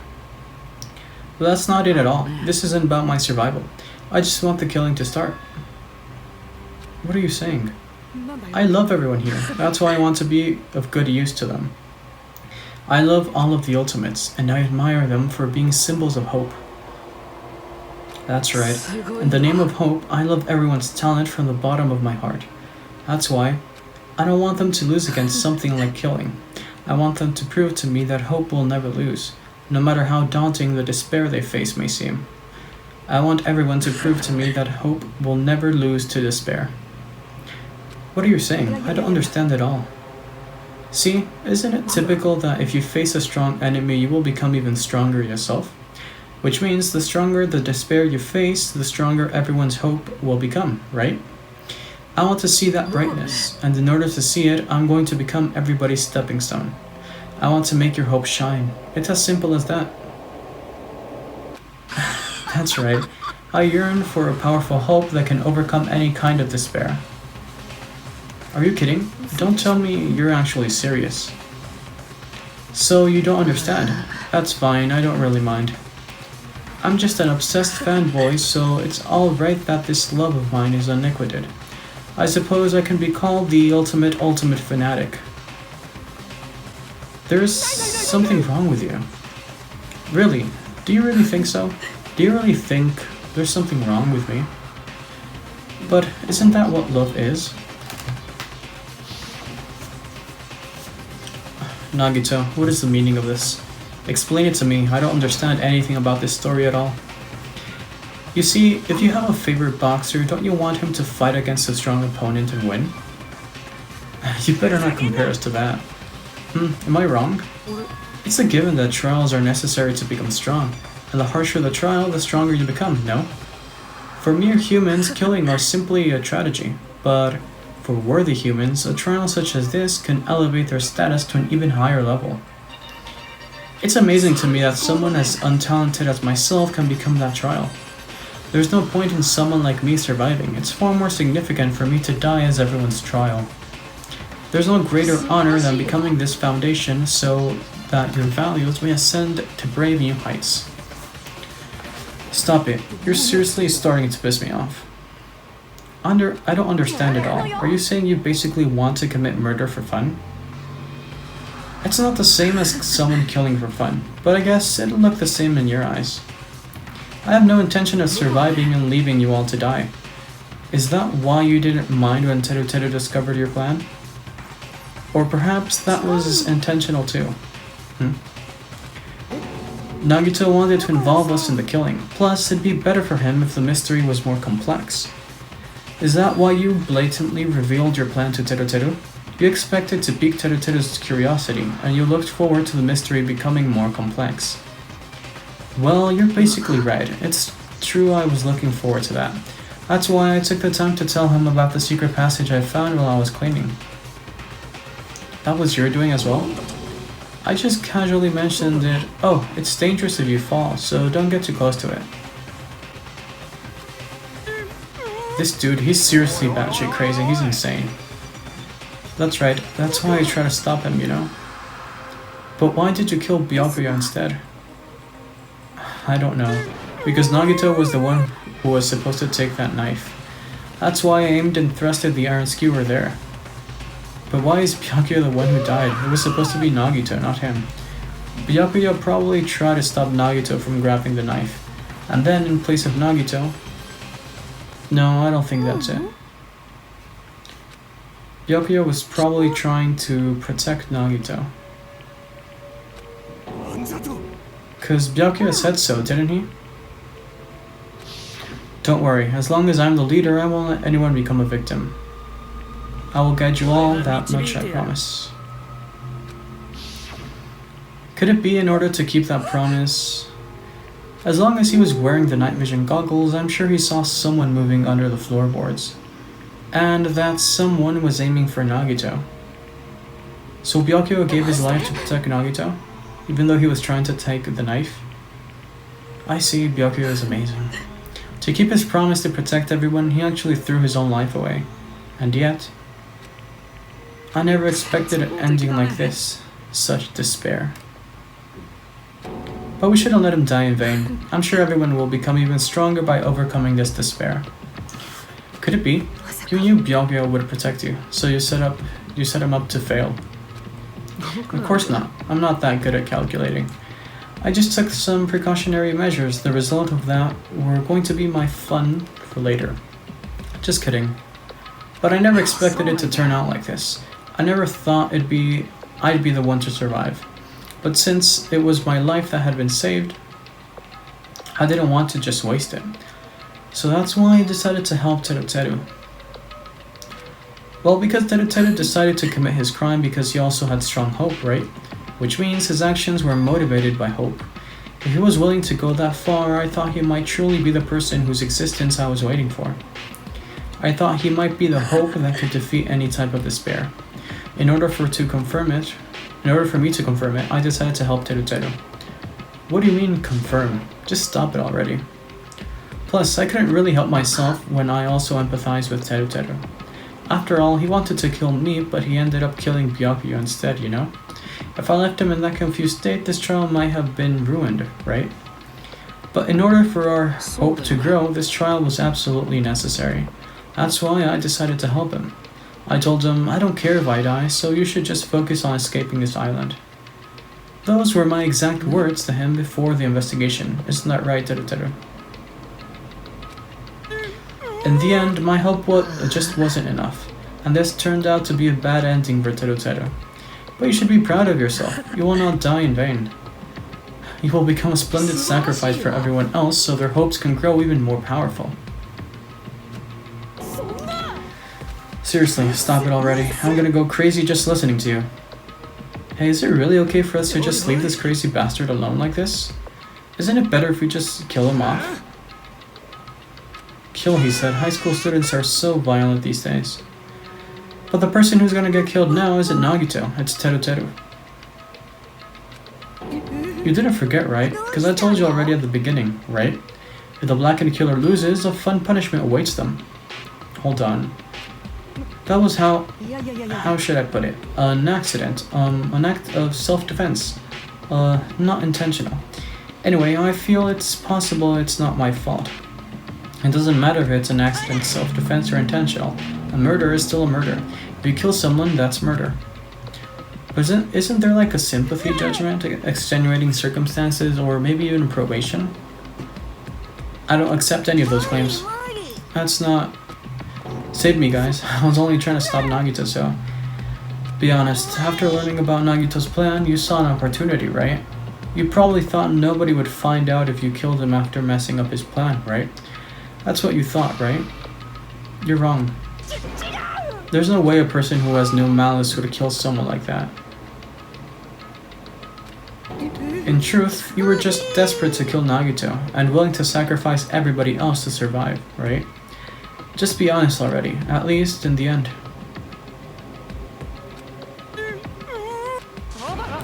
But that's not it at all. This isn't about my survival. I just want the killing to start. What are you saying? I love everyone here. That's why I want to be of good use to them. I love all of the ultimates, and I admire them for being symbols of hope. That's right. In the name of hope, I love everyone's talent from the bottom of my heart. That's why I don't want them to lose against something like killing. I want them to prove to me that hope will never lose, no matter how daunting the despair they face may seem. I want everyone to prove to me that hope will never lose to despair. What are you saying? I don't understand at all. See, isn't it typical that if you face a strong enemy, you will become even stronger yourself? Which means the stronger the despair you face, the stronger everyone's hope will become, right? I want to see that brightness, and in order to see it, I'm going to become everybody's stepping stone. I want to make your hope shine. It's as simple as that. That's right. I yearn for a powerful hope that can overcome any kind of despair. Are you kidding? Don't tell me you're actually serious. So you don't understand. That's fine, I don't really mind. I'm just an obsessed fanboy, so it's alright that this love of mine is unrequited. I suppose I can be called the ultimate fanatic. There's something wrong with you. Really? Do you really think so? Do you really think there's something wrong with me? But isn't that what love is? Nagito, what is the meaning of this? Explain it to me. I don't understand anything about this story at all. You see, if you have a favorite boxer, don't you want him to fight against a strong opponent and win? You better not compare us to that. Am I wrong? It's a given that trials are necessary to become strong, and the harsher the trial, the stronger you become, no? For mere humans, killing are simply a tragedy, but for worthy humans, a trial such as this can elevate their status to an even higher level. It's amazing to me that someone as untalented as myself can become that trial. There's no point in someone like me surviving. It's far more significant for me to die as everyone's trial. There's no greater honor than becoming this foundation so that your values may ascend to brave new heights. Stop it. You're seriously starting to piss me off. I don't understand at all. Are you saying you basically want to commit murder for fun? It's not the same as someone killing for fun, but I guess it'll look the same in your eyes. I have no intention of surviving and leaving you all to die. Is that why you didn't mind when Teru discovered your plan? Or perhaps that was intentional too? Nagito wanted to involve us in the killing, plus it'd be better for him if the mystery was more complex. Is that why you blatantly revealed your plan to Teru? You expected to pique Teru's curiosity, and you looked forward to the mystery becoming more complex. Well, you're basically right. It's true I was looking forward to that. That's why I took the time to tell him about the secret passage I found while I was cleaning. That was your doing as well? I just casually mentioned it. Oh, it's dangerous if you fall, so don't get too close to it. This dude, he's seriously batshit crazy, he's insane. That's right, that's why I try to stop him, you know? But why did you kill Byakuya instead? I don't know. Because Nagito was the one who was supposed to take that knife. That's why I aimed and thrusted the iron skewer there. But why is Byakuya the one who died? It was supposed to be Nagito, not him. Byakuya probably tried to stop Nagito from grabbing the knife. And then, in place of Nagito... No, I don't think that's it. Byakuya was probably trying to protect Nagito. Cause Byakuya said so, didn't he? Don't worry, as long as I'm the leader, I won't let anyone become a victim. I will guide you all, that much I promise. Could it be in order to keep that promise? As long as he was wearing the night vision goggles, I'm sure he saw someone moving under the floorboards. And that someone was aiming for Nagito. So Byakuya gave his life to protect Nagito, even though he was trying to take the knife. I see, Byakuya is amazing. To keep his promise to protect everyone, he actually threw his own life away. And yet... I never expected an ending like this. Such despair. But we shouldn't let him die in vain. I'm sure everyone will become even stronger by overcoming this despair. Could it be? You knew Byogyo would protect you, so you set him up to fail. Of course not. I'm not that good at calculating. I just took some precautionary measures. The result of that were going to be my fun for later. Just kidding. But I never expected it to turn out like this. I never thought I'd be the one to survive. But since it was my life that had been saved, I didn't want to just waste it. So that's why I decided to help Teruteru. Well, because Teruteru decided to commit his crime because he also had strong hope, right? Which means his actions were motivated by hope. If he was willing to go that far, I thought he might truly be the person whose existence I was waiting for. I thought he might be the hope that could defeat any type of despair. In order for me to confirm it, I decided to help Teruteru. What do you mean, confirm? Just stop it already. Plus, I couldn't really help myself when I also empathized with Teruteru. After all, he wanted to kill me, but he ended up killing Byogyo instead, you know? If I left him in that confused state, this trial might have been ruined, right? But in order for our hope to grow, this trial was absolutely necessary. That's why I decided to help him. I told him, I don't care if I die, so you should just focus on escaping this island. Those were my exact words to him before the investigation. Isn't that right, Teruteru? In the end, my help just wasn't enough, and this turned out to be a bad ending for Teruteru. But you should be proud of yourself. You will not die in vain. You will become a splendid sacrifice for everyone else, so their hopes can grow even more powerful. Seriously, stop it already. I'm gonna go crazy just listening to you. Hey, is it really okay for us to just leave this crazy bastard alone like this? Isn't it better if we just kill him off? Kill, he said. High school students are so violent these days. But the person who's gonna get killed now isn't Nagito, it's Teruteru. You didn't forget, right? Because I told you already at the beginning, right? If the blackened killer loses, a fun punishment awaits them. Hold on. That was how should I put it? An accident, an act of self-defense. Not intentional. Anyway, I feel it's possible it's not my fault. It doesn't matter if it's an accident, self-defense, or intentional. A murder is still a murder. If you kill someone, that's murder. But isn't there like a sympathy judgment, extenuating circumstances, or maybe even probation? I don't accept any of those claims. That's not... Save me, guys. I was only trying to stop Nagito, so... Be honest, after learning about Nagito's plan, you saw an opportunity, right? You probably thought nobody would find out if you killed him after messing up his plan, right? That's what you thought, right? You're wrong. There's no way a person who has no malice would kill someone like that. In truth, you were just desperate to kill Nagito, and willing to sacrifice everybody else to survive, right? Just be honest already, at least in the end.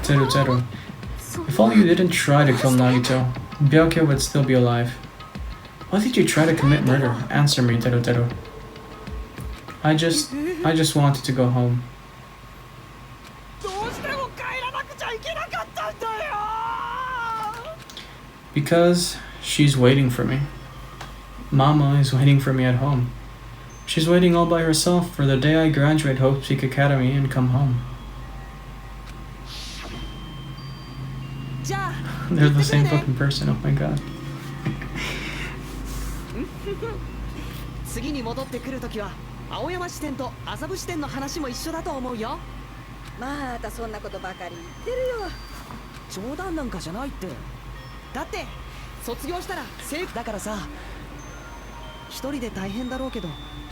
Teruteru, if only you didn't try to kill Nagito, Byogyo would still be alive. Why did you try to commit murder? Answer me, Teruteru. I just wanted to go home. Because she's waiting for me. Mama is waiting for me at home. She's waiting all by herself for the day I graduate Hope Peak Academy and come home. They're the same fucking person, oh my god. 次に戻ってくるときは青山支店と麻布支店の話も一緒だと思うよ。またそんなことばかり言ってるよ。冗談なんかじゃないって。だって卒業したらセーフだからさ。一人で大変だろうけど。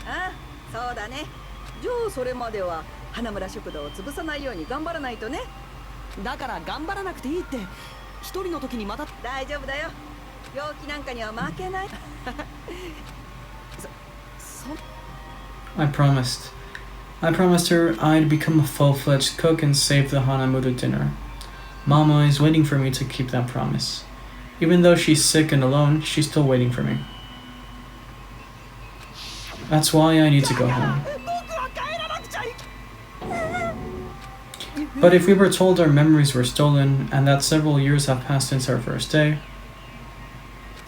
ああ、そうだね。じゃあそれまでは花村食堂を潰さないように頑張らないとね。だから頑張らなくていいって。一人の時にまた大丈夫だよ。病気なんかには負けない。I promised her I'd become a full-fledged cook and save the Hanamura dinner. Mama is waiting for me to keep that promise. Even though she's sick and alone, she's still waiting for me. That's why I need to go home. But if we were told our memories were stolen and that several years have passed since our first day,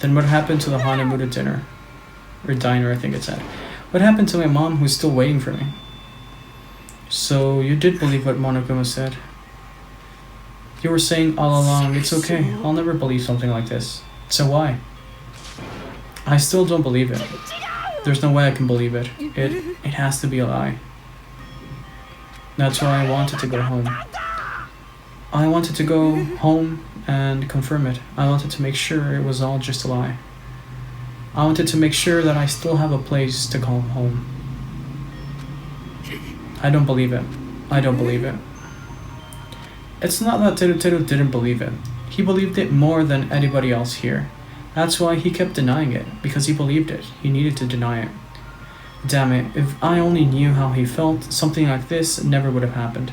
then what happened to the Hanamura dinner? Or diner, I think it said. What happened to my mom who's still waiting for me? So you did believe what Monokuma said. You were saying all along, it's okay, I'll never believe something like this. So why? I still don't believe it. There's no way I can believe it. It has to be a lie. That's why I wanted to go home. I wanted to go home and confirm it. I wanted to make sure it was all just a lie. I wanted to make sure that I still have a place to call home. I don't believe it. I don't believe it. It's not that Teru didn't believe it. He believed it more than anybody else here. That's why he kept denying it, because he believed it. He needed to deny it. Damn it, if I only knew how he felt, something like this never would have happened.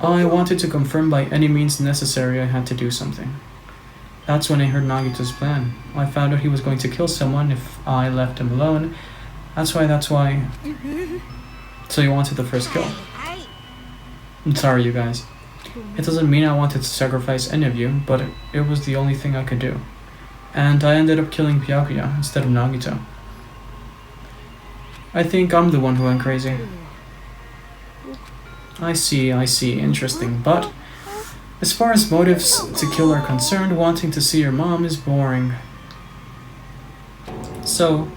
I wanted to confirm by any means necessary I had to do something. That's when I heard Nagito's plan. I found out he was going to kill someone if I left him alone. That's why... So you wanted the first kill. I'm sorry, you guys. It doesn't mean I wanted to sacrifice any of you, but it was the only thing I could do. And I ended up killing Byakuya instead of Nagito. I think I'm the one who went crazy. I see, interesting, but as far as motives to kill are concerned, wanting to see your mom is boring. So,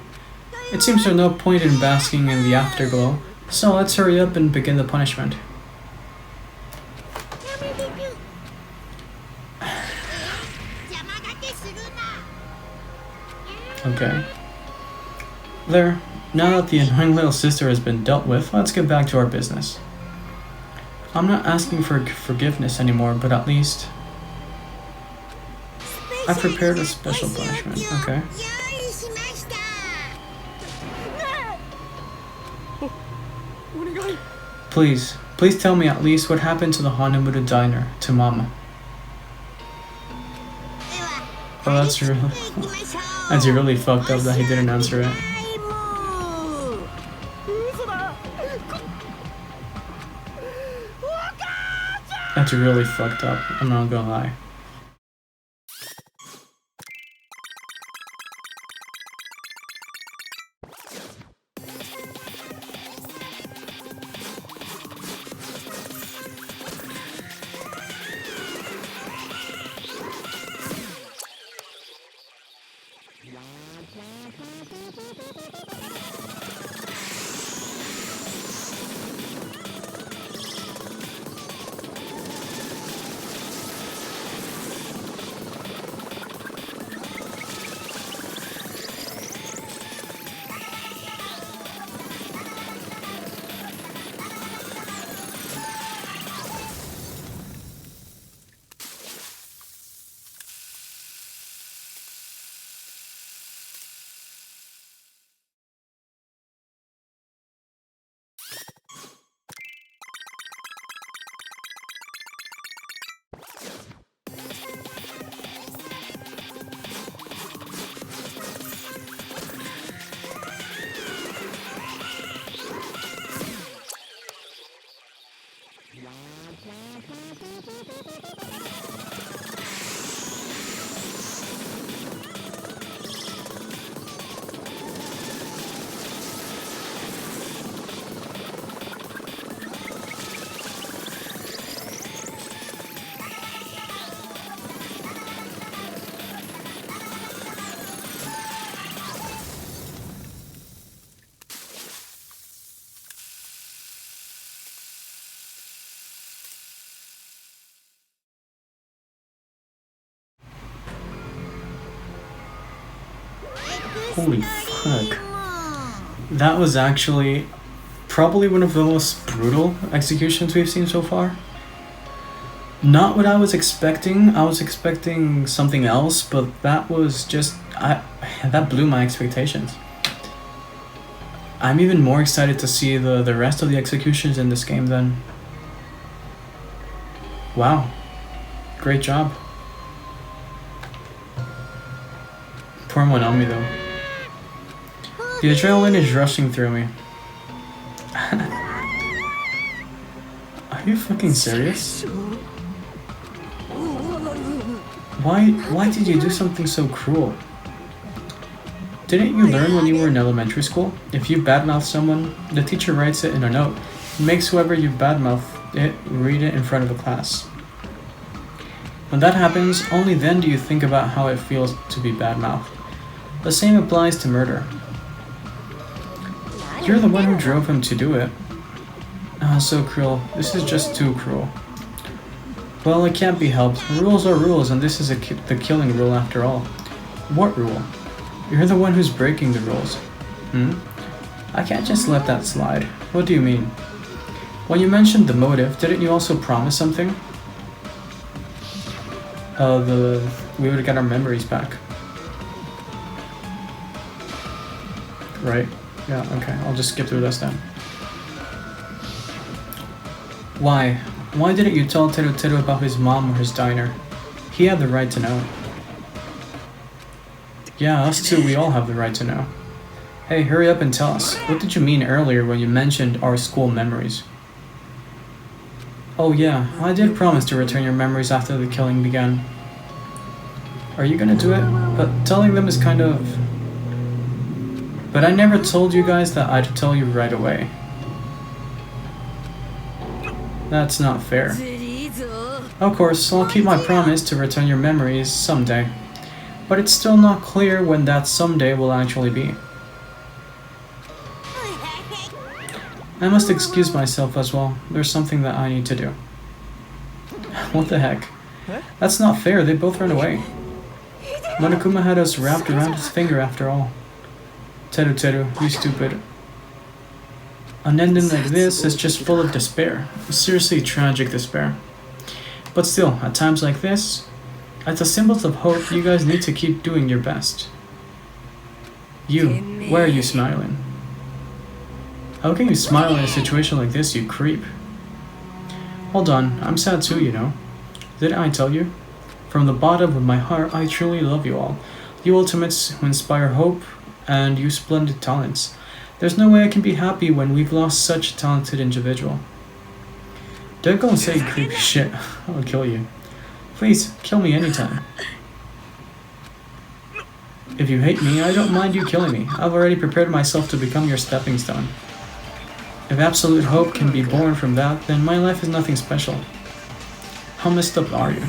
it seems there's no point in basking in the afterglow, so let's hurry up and begin the punishment. Okay. There. Now that the annoying little sister has been dealt with, let's get back to our business. I'm not asking for forgiveness anymore, but at least... I prepared a special punishment, okay? Please tell me at least what happened to the Hanamura diner, to Mama. Oh, that's really fucked up that he didn't answer it. That's really fucked up, I'm not gonna lie. Holy fuck. That was actually probably one of the most brutal executions we've seen so far. Not what I was expecting. I was expecting something else, but that was just... that blew my expectations. I'm even more excited to see the rest of the executions in this game then. Wow. Great job. Poor Monami though. The adrenaline is rushing through me. Are you fucking serious? Why did you do something so cruel? Didn't you learn when you were in elementary school? If you badmouth someone, the teacher writes it in a note and makes whoever you badmouth it read it in front of the class. When that happens, only then do you think about how it feels to be badmouthed. The same applies to murder. You're the one who drove him to do it. Ah, so cruel. This is just too cruel. Well, it can't be helped. Rules are rules, and this is the killing rule after all. What rule? You're the one who's breaking the rules. I can't just let that slide. What do you mean? When you mentioned the motive, didn't you also promise something? We would get our memories back. Right? Yeah, okay. I'll just skip through this then. Why? Why didn't you tell Teru about his mom or his diner? He had the right to know. Yeah, us too, we all have the right to know. Hey, hurry up and tell us. What did you mean earlier when you mentioned our school memories? Oh yeah, I did promise to return your memories after the killing began. Are you gonna do it? But telling them is kind of... But I never told you guys that I'd tell you right away. That's not fair. Of course, I'll keep my promise to return your memories someday. But it's still not clear when that someday will actually be. I must excuse myself as well. There's something that I need to do. What the heck? That's not fair, they both ran away. Monokuma had us wrapped around his finger after all. Teru, you stupid. An ending like this is just full of despair. Seriously tragic despair. But still, at times like this, as the symbols of hope, you guys need to keep doing your best. You, why are you smiling? How can you smile in a situation like this, you creep? Hold on, I'm sad too, you know. Didn't I tell you? From the bottom of my heart, I truly love you all. You ultimates who inspire hope, and you splendid talents. There's no way I can be happy when we've lost such a talented individual. Don't go and say creepy shit. I'll kill you. Please, kill me anytime. If you hate me, I don't mind you killing me. I've already prepared myself to become your stepping stone. If absolute hope can be born from that, then my life is nothing special. How messed up are you?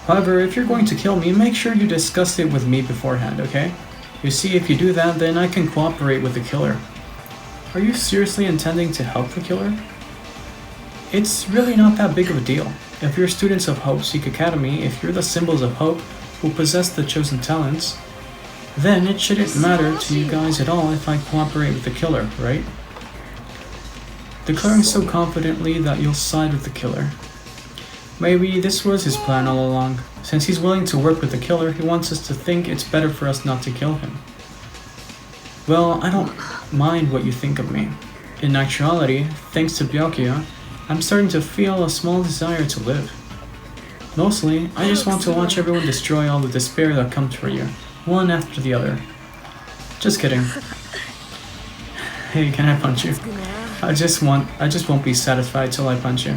However, if you're going to kill me, make sure you discuss it with me beforehand, okay? You see, if you do that, then I can cooperate with the killer. Are you seriously intending to help the killer? It's really not that big of a deal. If you're students of Hope Seek Academy, if you're the symbols of hope who possess the chosen talents, then it shouldn't matter to you guys at all if I cooperate with the killer, right? Declaring so confidently that you'll side with the killer. Maybe this was his plan all along. Since he's willing to work with the killer, he wants us to think it's better for us not to kill him. Well, I don't mind what you think of me. In actuality, thanks to Byakuya, I'm starting to feel a small desire to live. Mostly, I just want to watch everyone destroy all the despair that comes for you, one after the other. Just kidding. Hey, can I punch you? I just won't be satisfied till I punch you.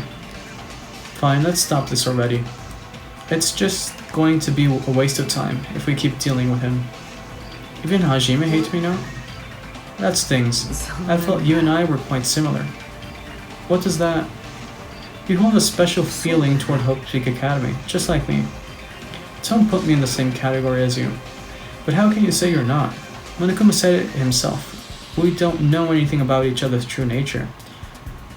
Fine, let's stop this already. It's just going to be a waste of time if we keep dealing with him. Even Hajime hates me now? That stings. I felt you and I were quite similar. What does that... You hold a special feeling toward Hope Seek Academy, just like me. Don't put me in the same category as you. But how can you say you're not? Monokuma said it himself. We don't know anything about each other's true nature.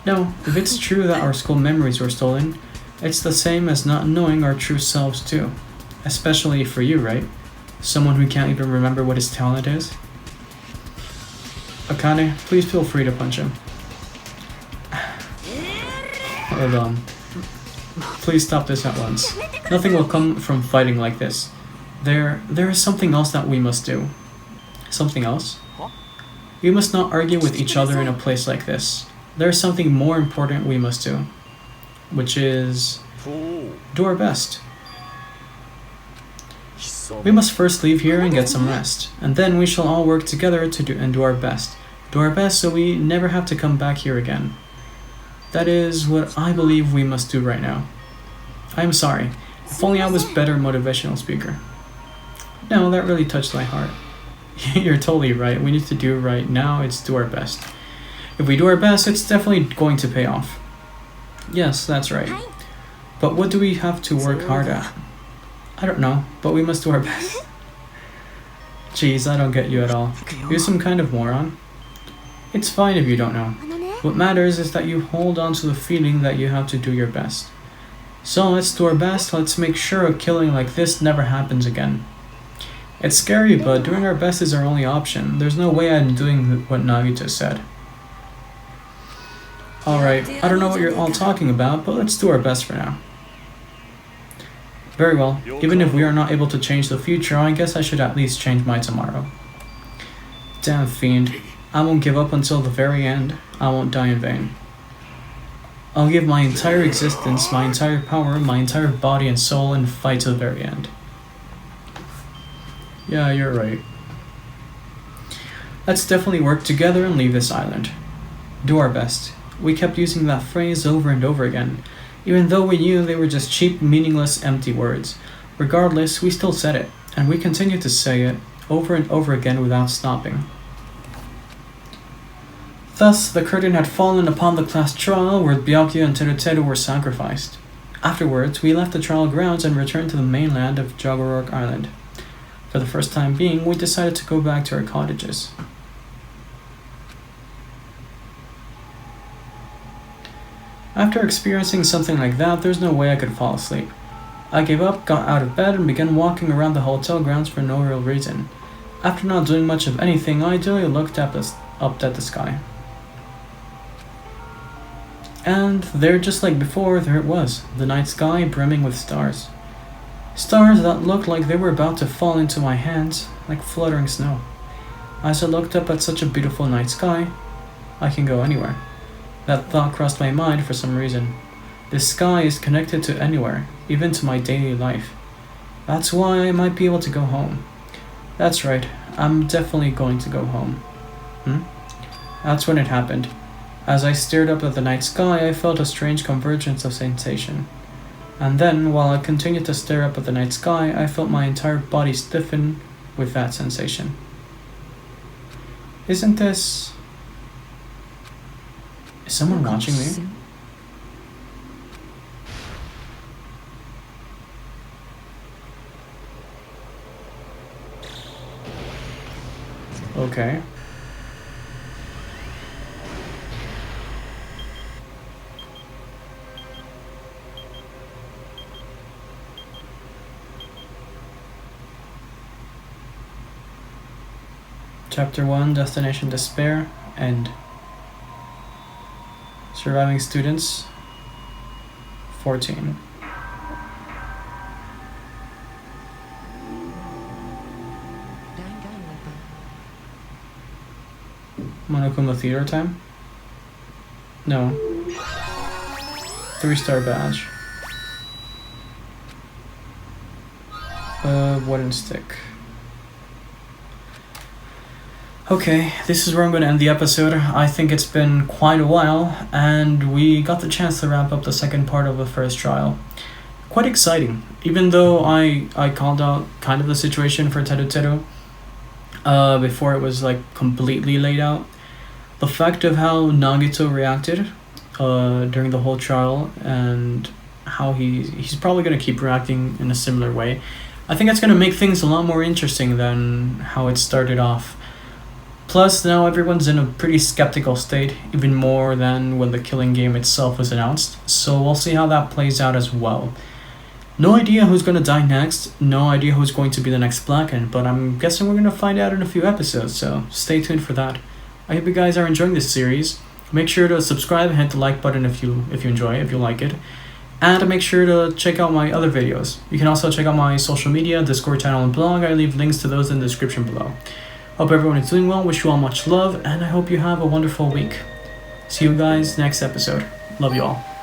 No, if it's true that our school memories were stolen, it's the same as not knowing our true selves too. Especially for you, right? Someone who can't even remember what his talent is. Akane, please feel free to punch him. Hold on. Please stop this at once. Nothing will come from fighting like this. There is something else that we must do. Something else? We must not argue with each other in a place like this. There is something more important we must do. Which is... do our best. We must first leave here and get some rest. And then we shall all work together to do our best. Do our best so we never have to come back here again. That is what I believe we must do right now. I am sorry. If only I was better motivational speaker. No, that really touched my heart. You're totally right. We need to do right now is do our best. If we do our best, it's definitely going to pay off. Yes, that's right. But what do we have to work hard at? I don't know, but we must do our best. Jeez, I don't get you at all. You're some kind of moron. It's fine if you don't know. What matters is that you hold on to the feeling that you have to do your best. So let's do our best. Let's make sure a killing like this never happens again. It's scary, but doing our best is our only option. There's no way I'm doing what Nagito said. Alright, I don't know what you're all talking about, but let's do our best for now. Very well. Even if we are not able to change the future, I guess I should at least change my tomorrow. Damn fiend. I won't give up until the very end. I won't die in vain. I'll give my entire existence, my entire power, my entire body and soul, and fight to the very end. Yeah, you're right. Let's definitely work together and leave this island. Do our best. We kept using that phrase over and over again, even though we knew they were just cheap, meaningless, empty words. Regardless, we still said it, and we continued to say it over and over again without stopping. Thus, the curtain had fallen upon the class trial where Byakuya and Teruteru were sacrificed. Afterwards, we left the trial grounds and returned to the mainland of Jogorock Island. For the first time being, we decided to go back to our cottages. After experiencing something like that, there's no way I could fall asleep. I gave up, got out of bed, and began walking around the hotel grounds for no real reason. After not doing much of anything, I idly looked up at the sky. And there, just like before, there it was, the night sky brimming with stars. Stars that looked like they were about to fall into my hands, like fluttering snow. As I looked up at such a beautiful night sky, I can go anywhere. That thought crossed my mind for some reason. This sky is connected to anywhere, even to my daily life. That's why I might be able to go home. That's right, I'm definitely going to go home. That's when it happened. As I stared up at the night sky, I felt a strange convergence of sensation. And then, while I continued to stare up at the night sky, I felt my entire body stiffen with that sensation. Isn't this... Is someone watching me? Okay. Chapter 1, Destination Despair, End. Surviving students, 14. Monokuma theater time? No. 3-star badge. Wooden stick. Okay, this is where I'm going to end the episode. I think it's been quite a while, and we got the chance to wrap up the second part of the first trial. Quite exciting, even though I called out kind of the situation for Teruteru before it was like completely laid out. The fact of how Nagito reacted during the whole trial, and how he's probably going to keep reacting in a similar way, I think that's going to make things a lot more interesting than how it started off. Plus, now everyone's in a pretty skeptical state, even more than when the killing game itself was announced, so we'll see how that plays out as well. No idea who's going to die next, no idea who's going to be the next Blackened, but I'm guessing we're going to find out in a few episodes, so stay tuned for that. I hope you guys are enjoying this series. Make sure to subscribe and hit the like button if you enjoy, if you like it. And make sure to check out my other videos. You can also check out my social media, Discord channel, and blog. I leave links to those in the description below. Hope everyone is doing well, wish you all much love, and I hope you have a wonderful week. See you guys next episode. Love you all.